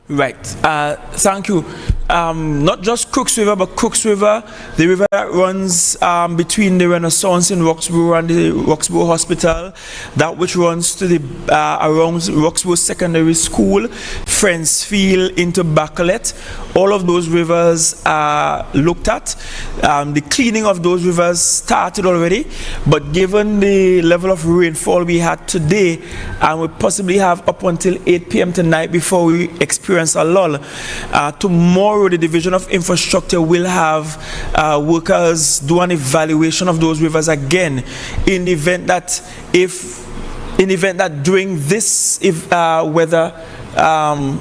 Right. Thank you. Not just Crooks River, but Crooks River, the river that runs between the Renaissance in Roxborough and the Roxborough Hospital, that which runs to the around Roxborough Secondary School, Friendsfield into Bacalet. All of those rivers are looked at. The cleaning of those rivers started already, but given the level of rainfall we had today, and we possibly have up until 8 p.m. tonight before we experience a lull. Tomorrow, the Division of Infrastructure will have workers do an evaluation of those rivers again in the event that during this weather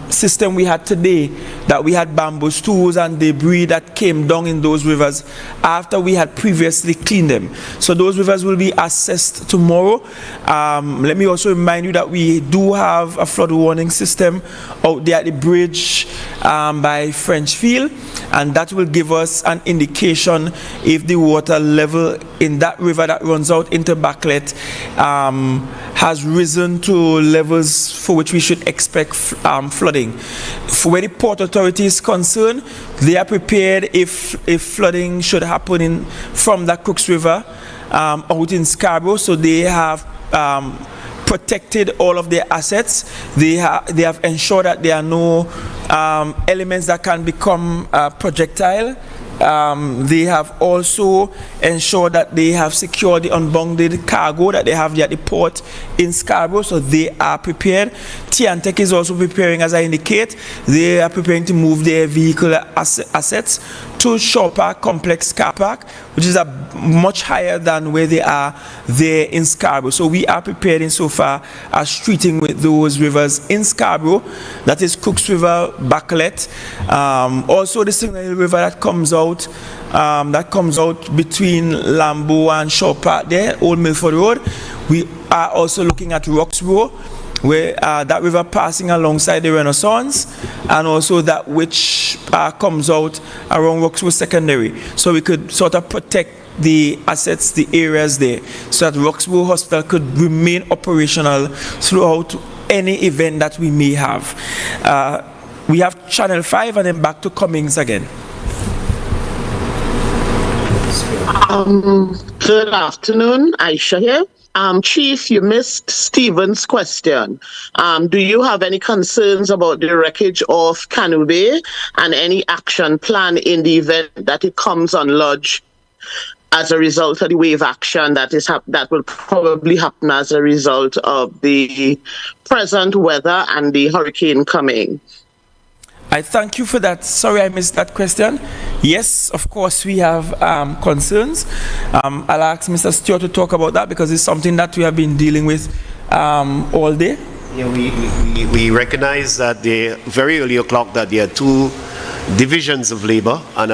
system we had today, that we had bamboo stools and debris that came down in those rivers after we had previously cleaned them. So those rivers will be assessed tomorrow. Let me also remind you that we do have a flood warning system out there at the bridge by French Field, and that will give us an indication if the water level in that river that runs out into Backlet has risen to levels for which we should expect flooding. For where the Port Authority is concerned, they are prepared if flooding should happen from the Crooks River out in Scarborough, so they have protected all of their assets. They have ensured that there are no elements that can become projectile. They have also ensured that they have secured the unbounded cargo that they have there at the port in Scarborough, so they are prepared. Tiantec is also preparing, as I indicate. They are preparing to move their vehicle assets to Shaw Park Complex Car Park, which is much higher than where they are there in Scarborough. So we are prepared insofar as treating with those rivers in Scarborough, that is Crooks River, Backlet, also the Signal Hill River that comes out between Lambeau and Shaw Park there, Old Milford Road. We are also looking at Roxborough, where that river passing alongside the Renaissance, and also that which comes out around Roxborough Secondary. So we could sort of protect the assets, the areas there, so that Roxborough Hospital could remain operational throughout any event that we may have. We have Channel 5 and then back to Cummings again. Good afternoon, Aisha here. Chief, you missed Stephen's question. Do you have any concerns about the wreckage of Canoe Bay and any action plan in the event that it comes on lodge as a result of the wave action that will probably happen as a result of the present weather and the hurricane coming? I thank you for that. Sorry I missed that question. Yes, of course we have concerns. I'll ask Mr. Stewart to talk about that because it's something that we have been dealing with all day. Yeah, we recognize that very early o'clock that there are two divisions of labor, and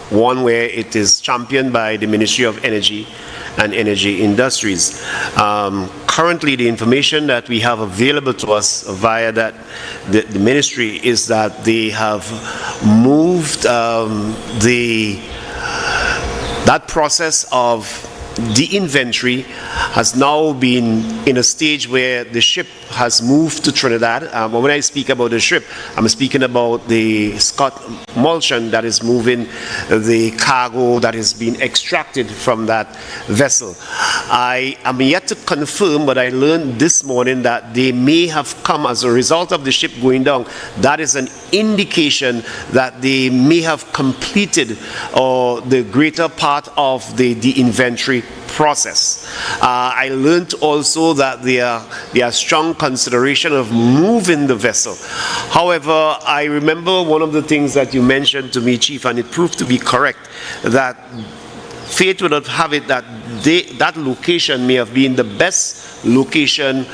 one where it is championed by the Ministry of Energy and Energy Industries. Currently, the information that we have available to us via the ministry is that they have moved that process of the inventory has now been in a stage where the ship has moved to Trinidad. When I speak about the ship, I'm speaking about the Scott Mulchan that is moving the cargo that is being extracted from that vessel. I am yet to confirm, but I learned this morning that they may have come as a result of the ship going down. That is an indication that they may have completed the greater part of the inventory process. I learned also that there are strong consideration of moving the vessel. However, I remember one of the things that you mentioned to me, Chief, and it proved to be correct, that fate would have it that that location may have been the best location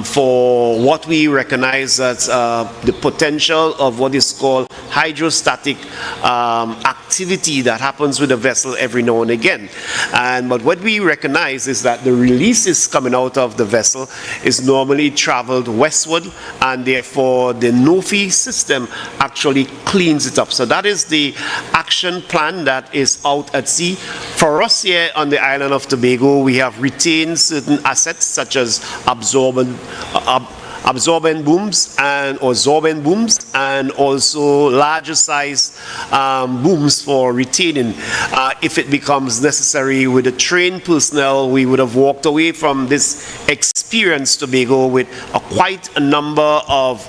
for what we recognize as the potential of what is called hydrostatic activity that happens with a vessel every now and again. But what we recognize is that the releases coming out of the vessel is normally traveled westward, and therefore the NOFI system actually cleans it up. So that is the action plan that is out at sea. For us here on the island of Tobago, we have retained certain assets such as absorbent booms and sorbent booms, and also larger size booms for retaining. If it becomes necessary with the trained personnel, we would have walked away from this experience Tobago with quite a number of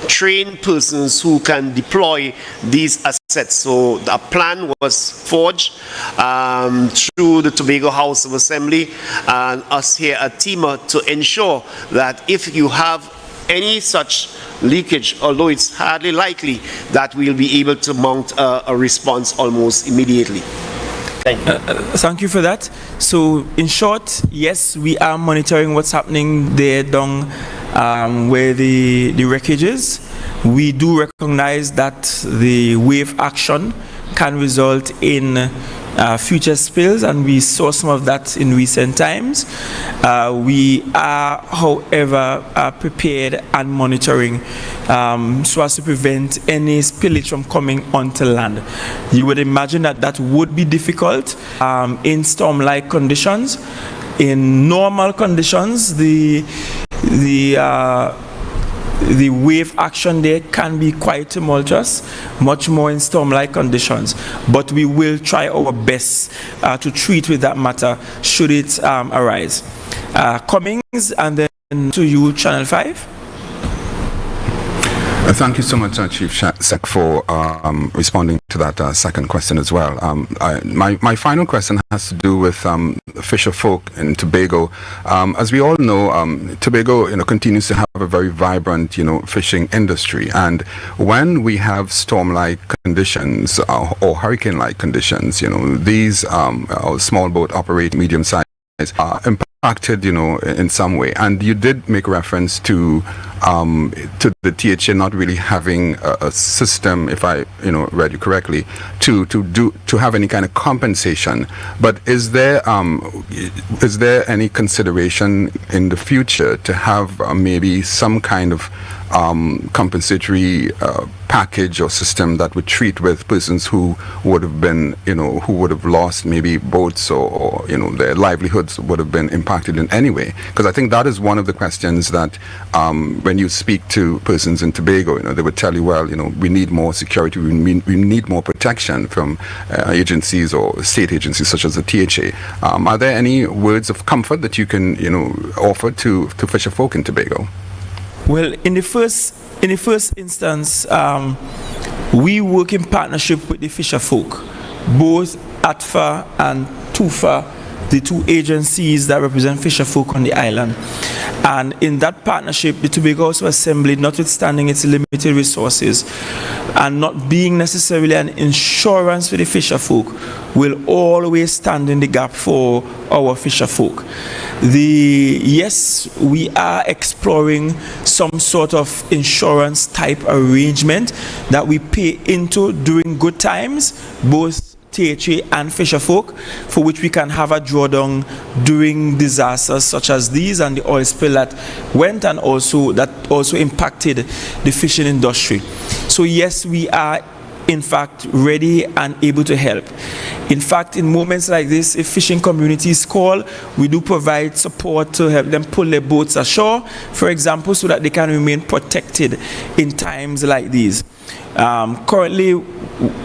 trained persons who can deploy these assets. So a plan was forged through the Tobago House of Assembly and us here at TEMA to ensure that if you have any such leakage, although it's hardly likely, that we'll be able to mount a response almost immediately. Thank you. Thank you for that. So in short, yes, we are monitoring what's happening there down where the wreckage is. We do recognize that the wave action can result in future spills, and we saw some of that in recent times. We are, however, prepared and monitoring so as to prevent any spillage from coming onto land. You would imagine that that would be difficult in storm-like conditions. In normal conditions, the wave action there can be quite tumultuous, much more in storm-like conditions. But we will try our best to treat with that matter should it arise. Cummings, and then to you, Channel 5. Thank you so much, Chief Sec, for responding to that second question as well. My final question has to do with fisher folk in Tobago. As we all know, Tobago, continues to have a very vibrant, fishing industry. And when we have storm-like conditions or hurricane-like conditions, these small boat operate medium-sized are impacted, in some way. And you did make reference to the THA not really having a system, if I read you correctly, to have any kind of compensation. But is there any consideration in the future to have maybe some kind of compensatory package or system that would treat with persons who would have been, who would have lost maybe boats or their livelihoods would have been impacted in any way? Because I think that is one of the questions that when you speak to persons in Tobago, they would tell you, well, we need more security, we need more protection from agencies or state agencies such as the THA. Are there any words of comfort that you can, offer to fisher folk in Tobago? Well, in the first instance, we work in partnership with the fisher folk, both ATFA and TUFA, the two agencies that represent fisher folk on the island. And in that partnership, the Tobago House Assembly, notwithstanding its limited resources and not being necessarily an insurance for the fisher folk, will always stand in the gap for our fisher folk. Yes, we are exploring some sort of insurance type arrangement that we pay into during good times, both THA and fisher folk, for which we can have a drawdown during disasters such as these and the oil spill that went and also impacted the fishing industry. So yes, we are in fact ready and able to help. In fact, in moments like this, if fishing communities call, we do provide support to help them pull their boats ashore, for example, so that they can remain protected in times like these. Currently,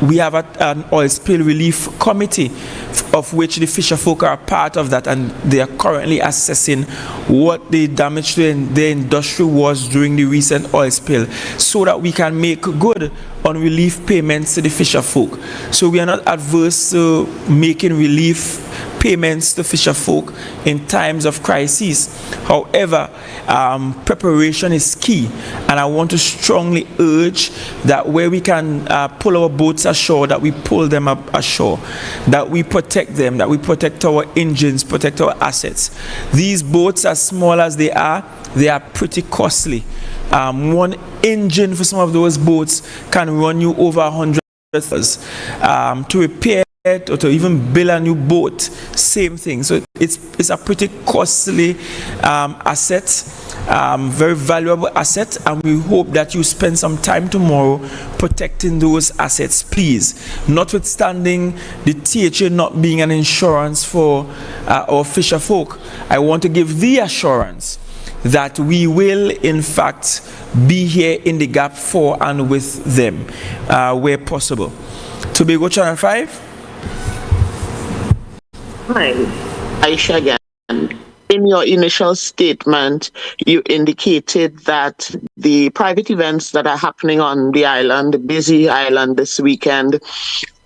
we have an oil spill relief committee of which the fisher folk are a part of that, and they are currently assessing what the damage to the industry was during the recent oil spill so that we can make good on relief payments to the fisher folk. So we are not adverse to making relief payments to fisher folk in times of crisis. However, preparation is key, and I want to strongly urge that where we can pull our boats ashore, that we pull them up ashore, that we protect them, that we protect our engines, protect our assets. These boats, as small as they are pretty costly. One engine for some of those boats can run you over $100. To repair or to even build a new boat, same thing. So it's a pretty costly asset, very valuable asset, and we hope that you spend some time tomorrow protecting those assets, please. Notwithstanding the THA not being an insurance for our fisher folk, I want to give the assurance that we will in fact be here in the gap for and with them where possible. Tobago Channel 5. Hi, Aisha again. In your initial statement, you indicated that the private events that are happening on the island, the busy island this weekend,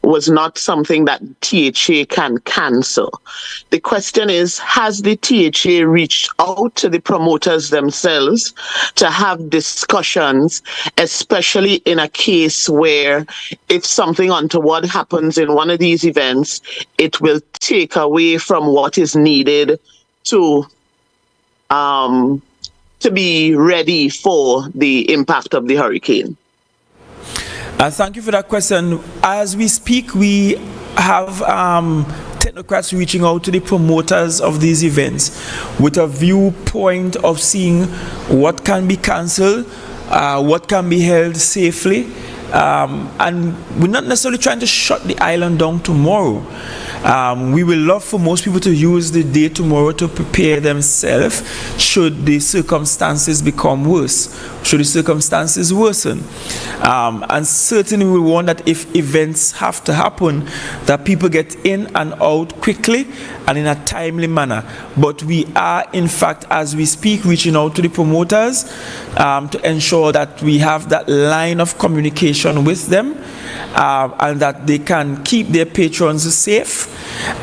was not something that THA can cancel. The question is, has the THA reached out to the promoters themselves to have discussions, especially in a case where if something untoward happens in one of these events, it will take away from what is needed to to be ready for the impact of the hurricane? Thank you for that question. As we speak, we have technocrats reaching out to the promoters of these events with a viewpoint of seeing what can be cancelled, what can be held safely. And we're not necessarily trying to shut the island down tomorrow. We will love for most people to use the day tomorrow to prepare themselves should the circumstances become worse, should the circumstances worsen. And certainly we want that if events have to happen, that people get in and out quickly and in a timely manner. But we are, in fact, as we speak, reaching out to the promoters to ensure that we have that line of communication with them and that they can keep their patrons safe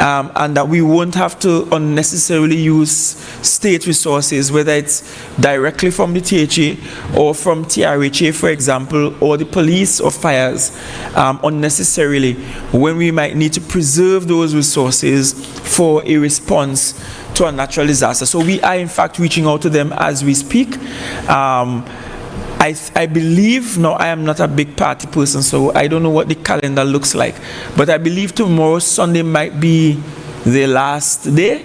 and that we won't have to unnecessarily use state resources, whether it's directly from the THA or from TRHA, for example, or the police or fires unnecessarily, when we might need to preserve those resources for a response to a natural disaster. So we are in fact reaching out to them as we speak. I believe, now I am not a big party person, so I don't know what the calendar looks like, but I believe tomorrow, Sunday, might be the last day.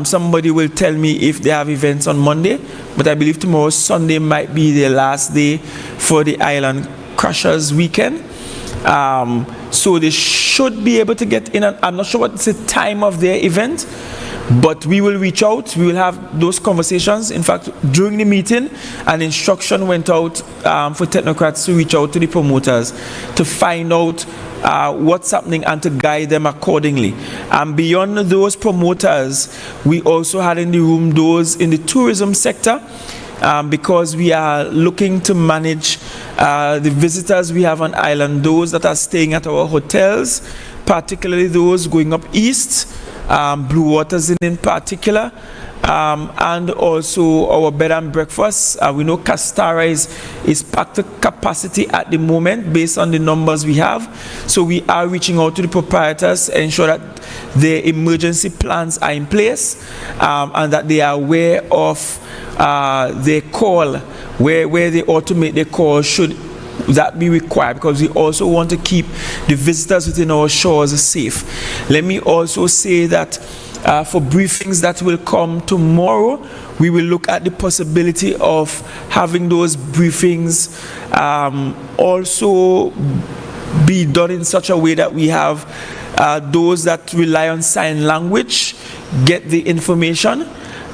Somebody will tell me if they have events on Monday, but I believe tomorrow, Sunday, might be the last day for the Island Crushers weekend. So they should be able to get in, and I'm not sure what's the time of their event, but we will reach out, we will have those conversations. In fact, during the meeting, an instruction went out for technocrats to reach out to the promoters to find out what's happening and to guide them accordingly. And beyond those promoters, we also had in the room those in the tourism sector, because we are looking to manage the visitors we have on island, those that are staying at our hotels, particularly those going up east, Blue Waters in particular, and also our bed and breakfast. We know Castara is packed to capacity at the moment based on the numbers we have. So we are reaching out to the proprietors to ensure that their emergency plans are in place and that they are aware of their call, where they ought to make their call should that be required, because we also want to keep the visitors within our shores safe. Let me also say that for briefings that will come tomorrow, we will look at the possibility of having those briefings also be done in such a way that we have those that rely on sign language get the information,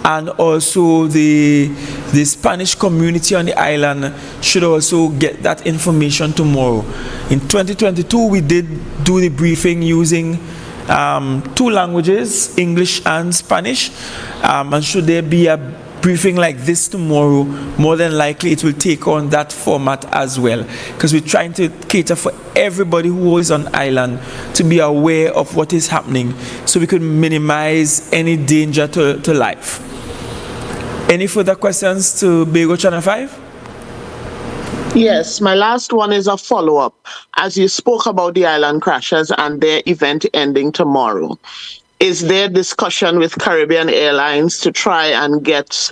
and also the Spanish community on the island should also get that information tomorrow. In 2022, we did do the briefing using two languages, English and Spanish, and should there be a briefing like this tomorrow, more than likely it will take on that format as well, because we're trying to cater for everybody who is on island to be aware of what is happening so we can minimize any danger to life. Any further questions to Bego Channel 5? Yes, my last one is a follow-up. As you spoke about the Island Crashers and their event ending tomorrow, is there discussion with Caribbean Airlines to try and get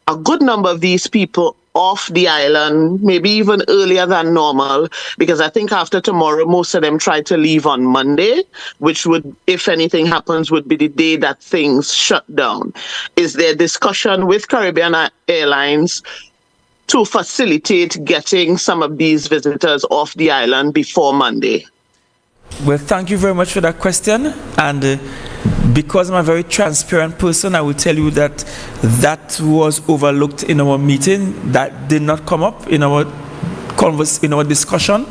a good number of these people off the island, maybe even earlier than normal? Because I think after tomorrow, most of them try to leave on Monday, which would, if anything happens, would be the day that things shut down. Is there discussion with Caribbean Airlines to facilitate getting some of these visitors off the island before Monday? Well, thank you very much for that question. And because I'm a very transparent person, I will tell you that that was overlooked in our meeting. That did not come up in our discussion.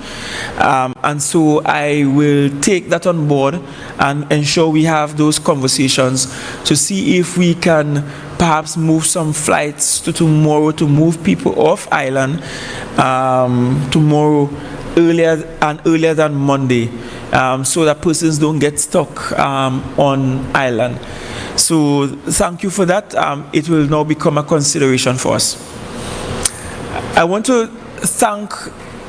And so I will take that on board and ensure we have those conversations to see if we can perhaps move some flights to tomorrow to move people off island tomorrow earlier than Monday, so that persons don't get stuck on island. So thank you for that. It will now become a consideration for us. I want to thank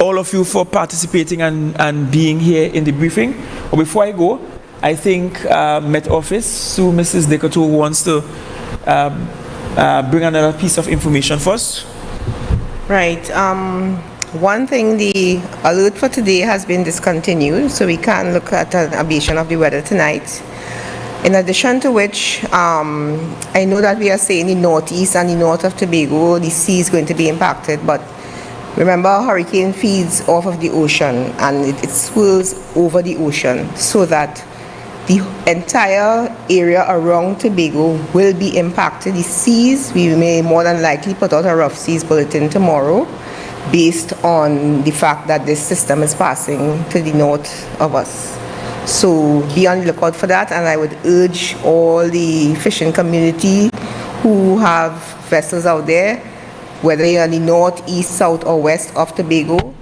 all of you for participating and being here in the briefing. But before I go, I think Met Office, Mrs. Decatur wants to bring another piece of information for us? Right. One thing, the alert for today has been discontinued, so we can't look at an abatement of the weather tonight. In addition to which, I know that we are saying the northeast and the north of Tobago, the sea is going to be impacted, but remember, a hurricane feeds off of the ocean and it swirls over the ocean, so that the entire area around Tobago will be impacted. The seas, we may more than likely put out a rough seas bulletin tomorrow based on the fact that this system is passing to the north of us. So be on the lookout for that, and I would urge all the fishing community who have vessels out there, whether you're in the north, east, south, or west of Tobago,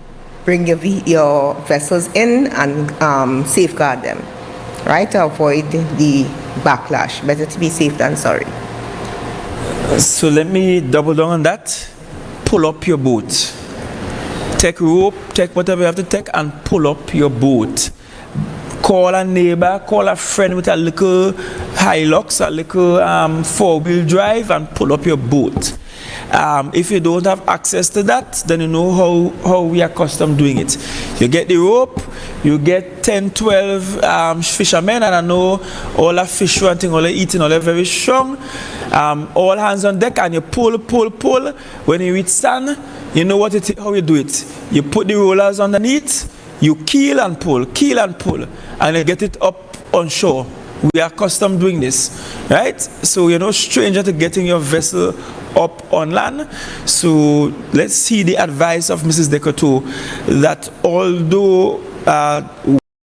bring your vessels in and safeguard them, right, to avoid the backlash. Better to be safe than sorry. So let me double down on that. Pull up your boat. Take rope, take whatever you have to take, and pull up your boat. Call a neighbor, call a friend with a little Hilux, a little four-wheel drive, and pull up your boat. If you don't have access to that, then you know how we are accustomed doing it. You get the rope, you get 10, 12 fishermen, and I know all the fish wanting, all the eating, all the very strong. All hands on deck, and you pull. When you reach sand, you know how you do it. You put the rollers underneath, you keel and pull, and you get it up on shore. We are accustomed doing this, right? So you're no stranger to getting your vessel up on land. So let's see the advice of Mrs. Decoto that although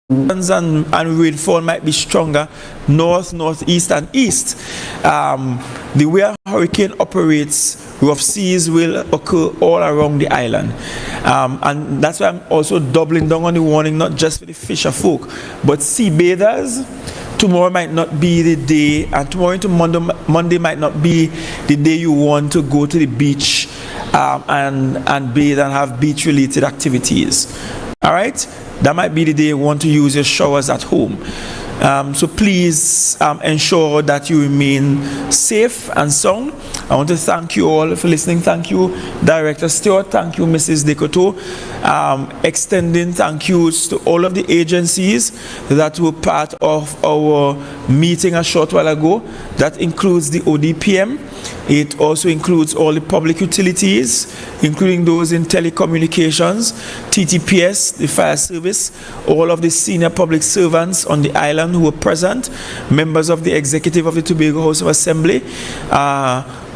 winds and rainfall might be stronger north, northeast, and east, the way a hurricane operates, rough seas will occur all around the island. And that's why I'm also doubling down on the warning, not just for the fisher folk, but sea bathers. Tomorrow might not be the day, and tomorrow into Monday might not be the day you want to go to the beach and bathe and have beach-related activities. All right? That might be the day you want to use your showers at home. So please ensure that you remain safe and sound. I want to thank you all for listening. Thank you, Director Stewart. Thank you, Mrs. Decoto. Extending thank yous to all of the agencies that were part of our meeting a short while ago. That includes the ODPM. It also includes all the public utilities, including those in telecommunications, TTPS, the fire service, all of the senior public servants on the island who were present, members of the executive of the Tobago House of Assembly,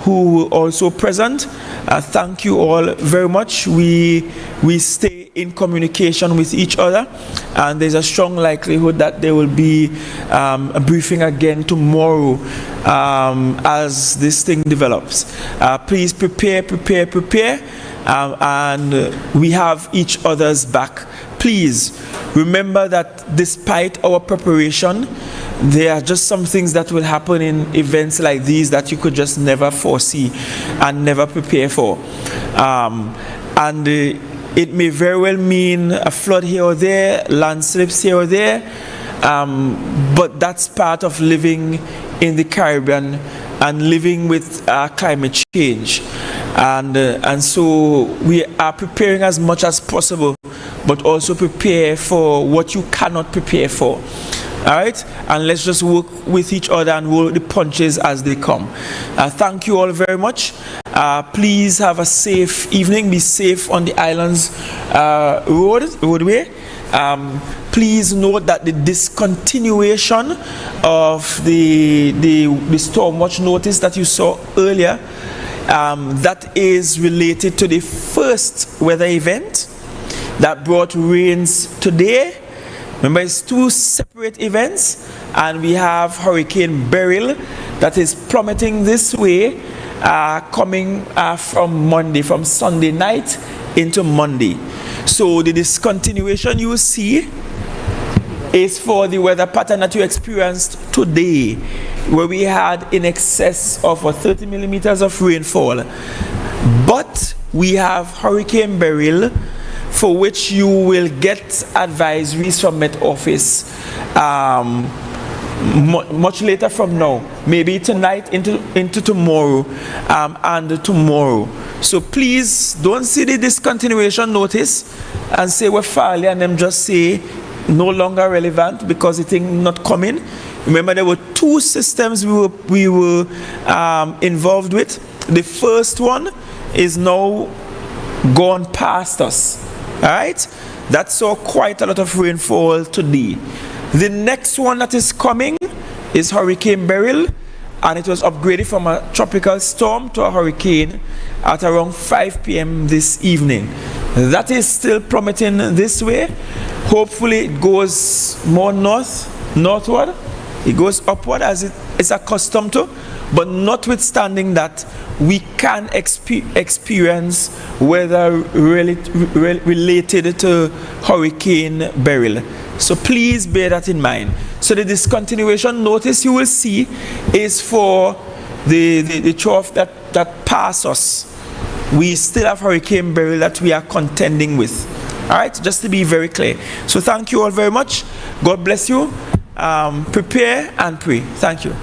who were also present. Thank you all very much. We stay in communication with each other, and there's a strong likelihood that there will be a briefing again tomorrow as this thing develops. Please prepare, and we have each other's back. Please remember that despite our preparation, there are just some things that will happen in events like these that you could just never foresee and never prepare for. It may very well mean a flood here or there, landslips here or there, but that's part of living in the Caribbean and living with climate change. And so we are preparing as much as possible, but also prepare for what you cannot prepare for. All right, and let's just work with each other and roll the punches as they come. Thank you all very much. Please have a safe evening. Be safe on the island's roadway. Please note that the discontinuation of the storm watch notice that you saw earlier, that is related to the first weather event that brought rains today. Remember, it's two separate events, and we have Hurricane Beryl that is plummeting this way, coming from Sunday night into Monday. So the discontinuation you see is for the weather pattern that you experienced today, where we had in excess of 30 millimeters of rainfall. But we have Hurricane Beryl, for which you will get advisories from Met Office much later from now, maybe tonight into tomorrow, and tomorrow. So please don't see the discontinuation notice and say we're filing and them just say no longer relevant because the thing not coming. Remember, there were 2 systems we were involved with. The first one is now gone past us. All right, that saw quite a lot of rainfall today. The next one that is coming is Hurricane Beryl, and it was upgraded from a tropical storm to a hurricane at around 5 p.m. this evening. That is still plummeting this way. Hopefully it goes more northward. It goes upward as it is accustomed to, but notwithstanding that, we can experience weather related to Hurricane Beryl. So please bear that in mind. So the discontinuation notice you will see is for the trough that pass us. We still have Hurricane Beryl that we are contending with. All right, just to be very clear. So thank you all very much. God bless you. Prepare and pray. Thank you.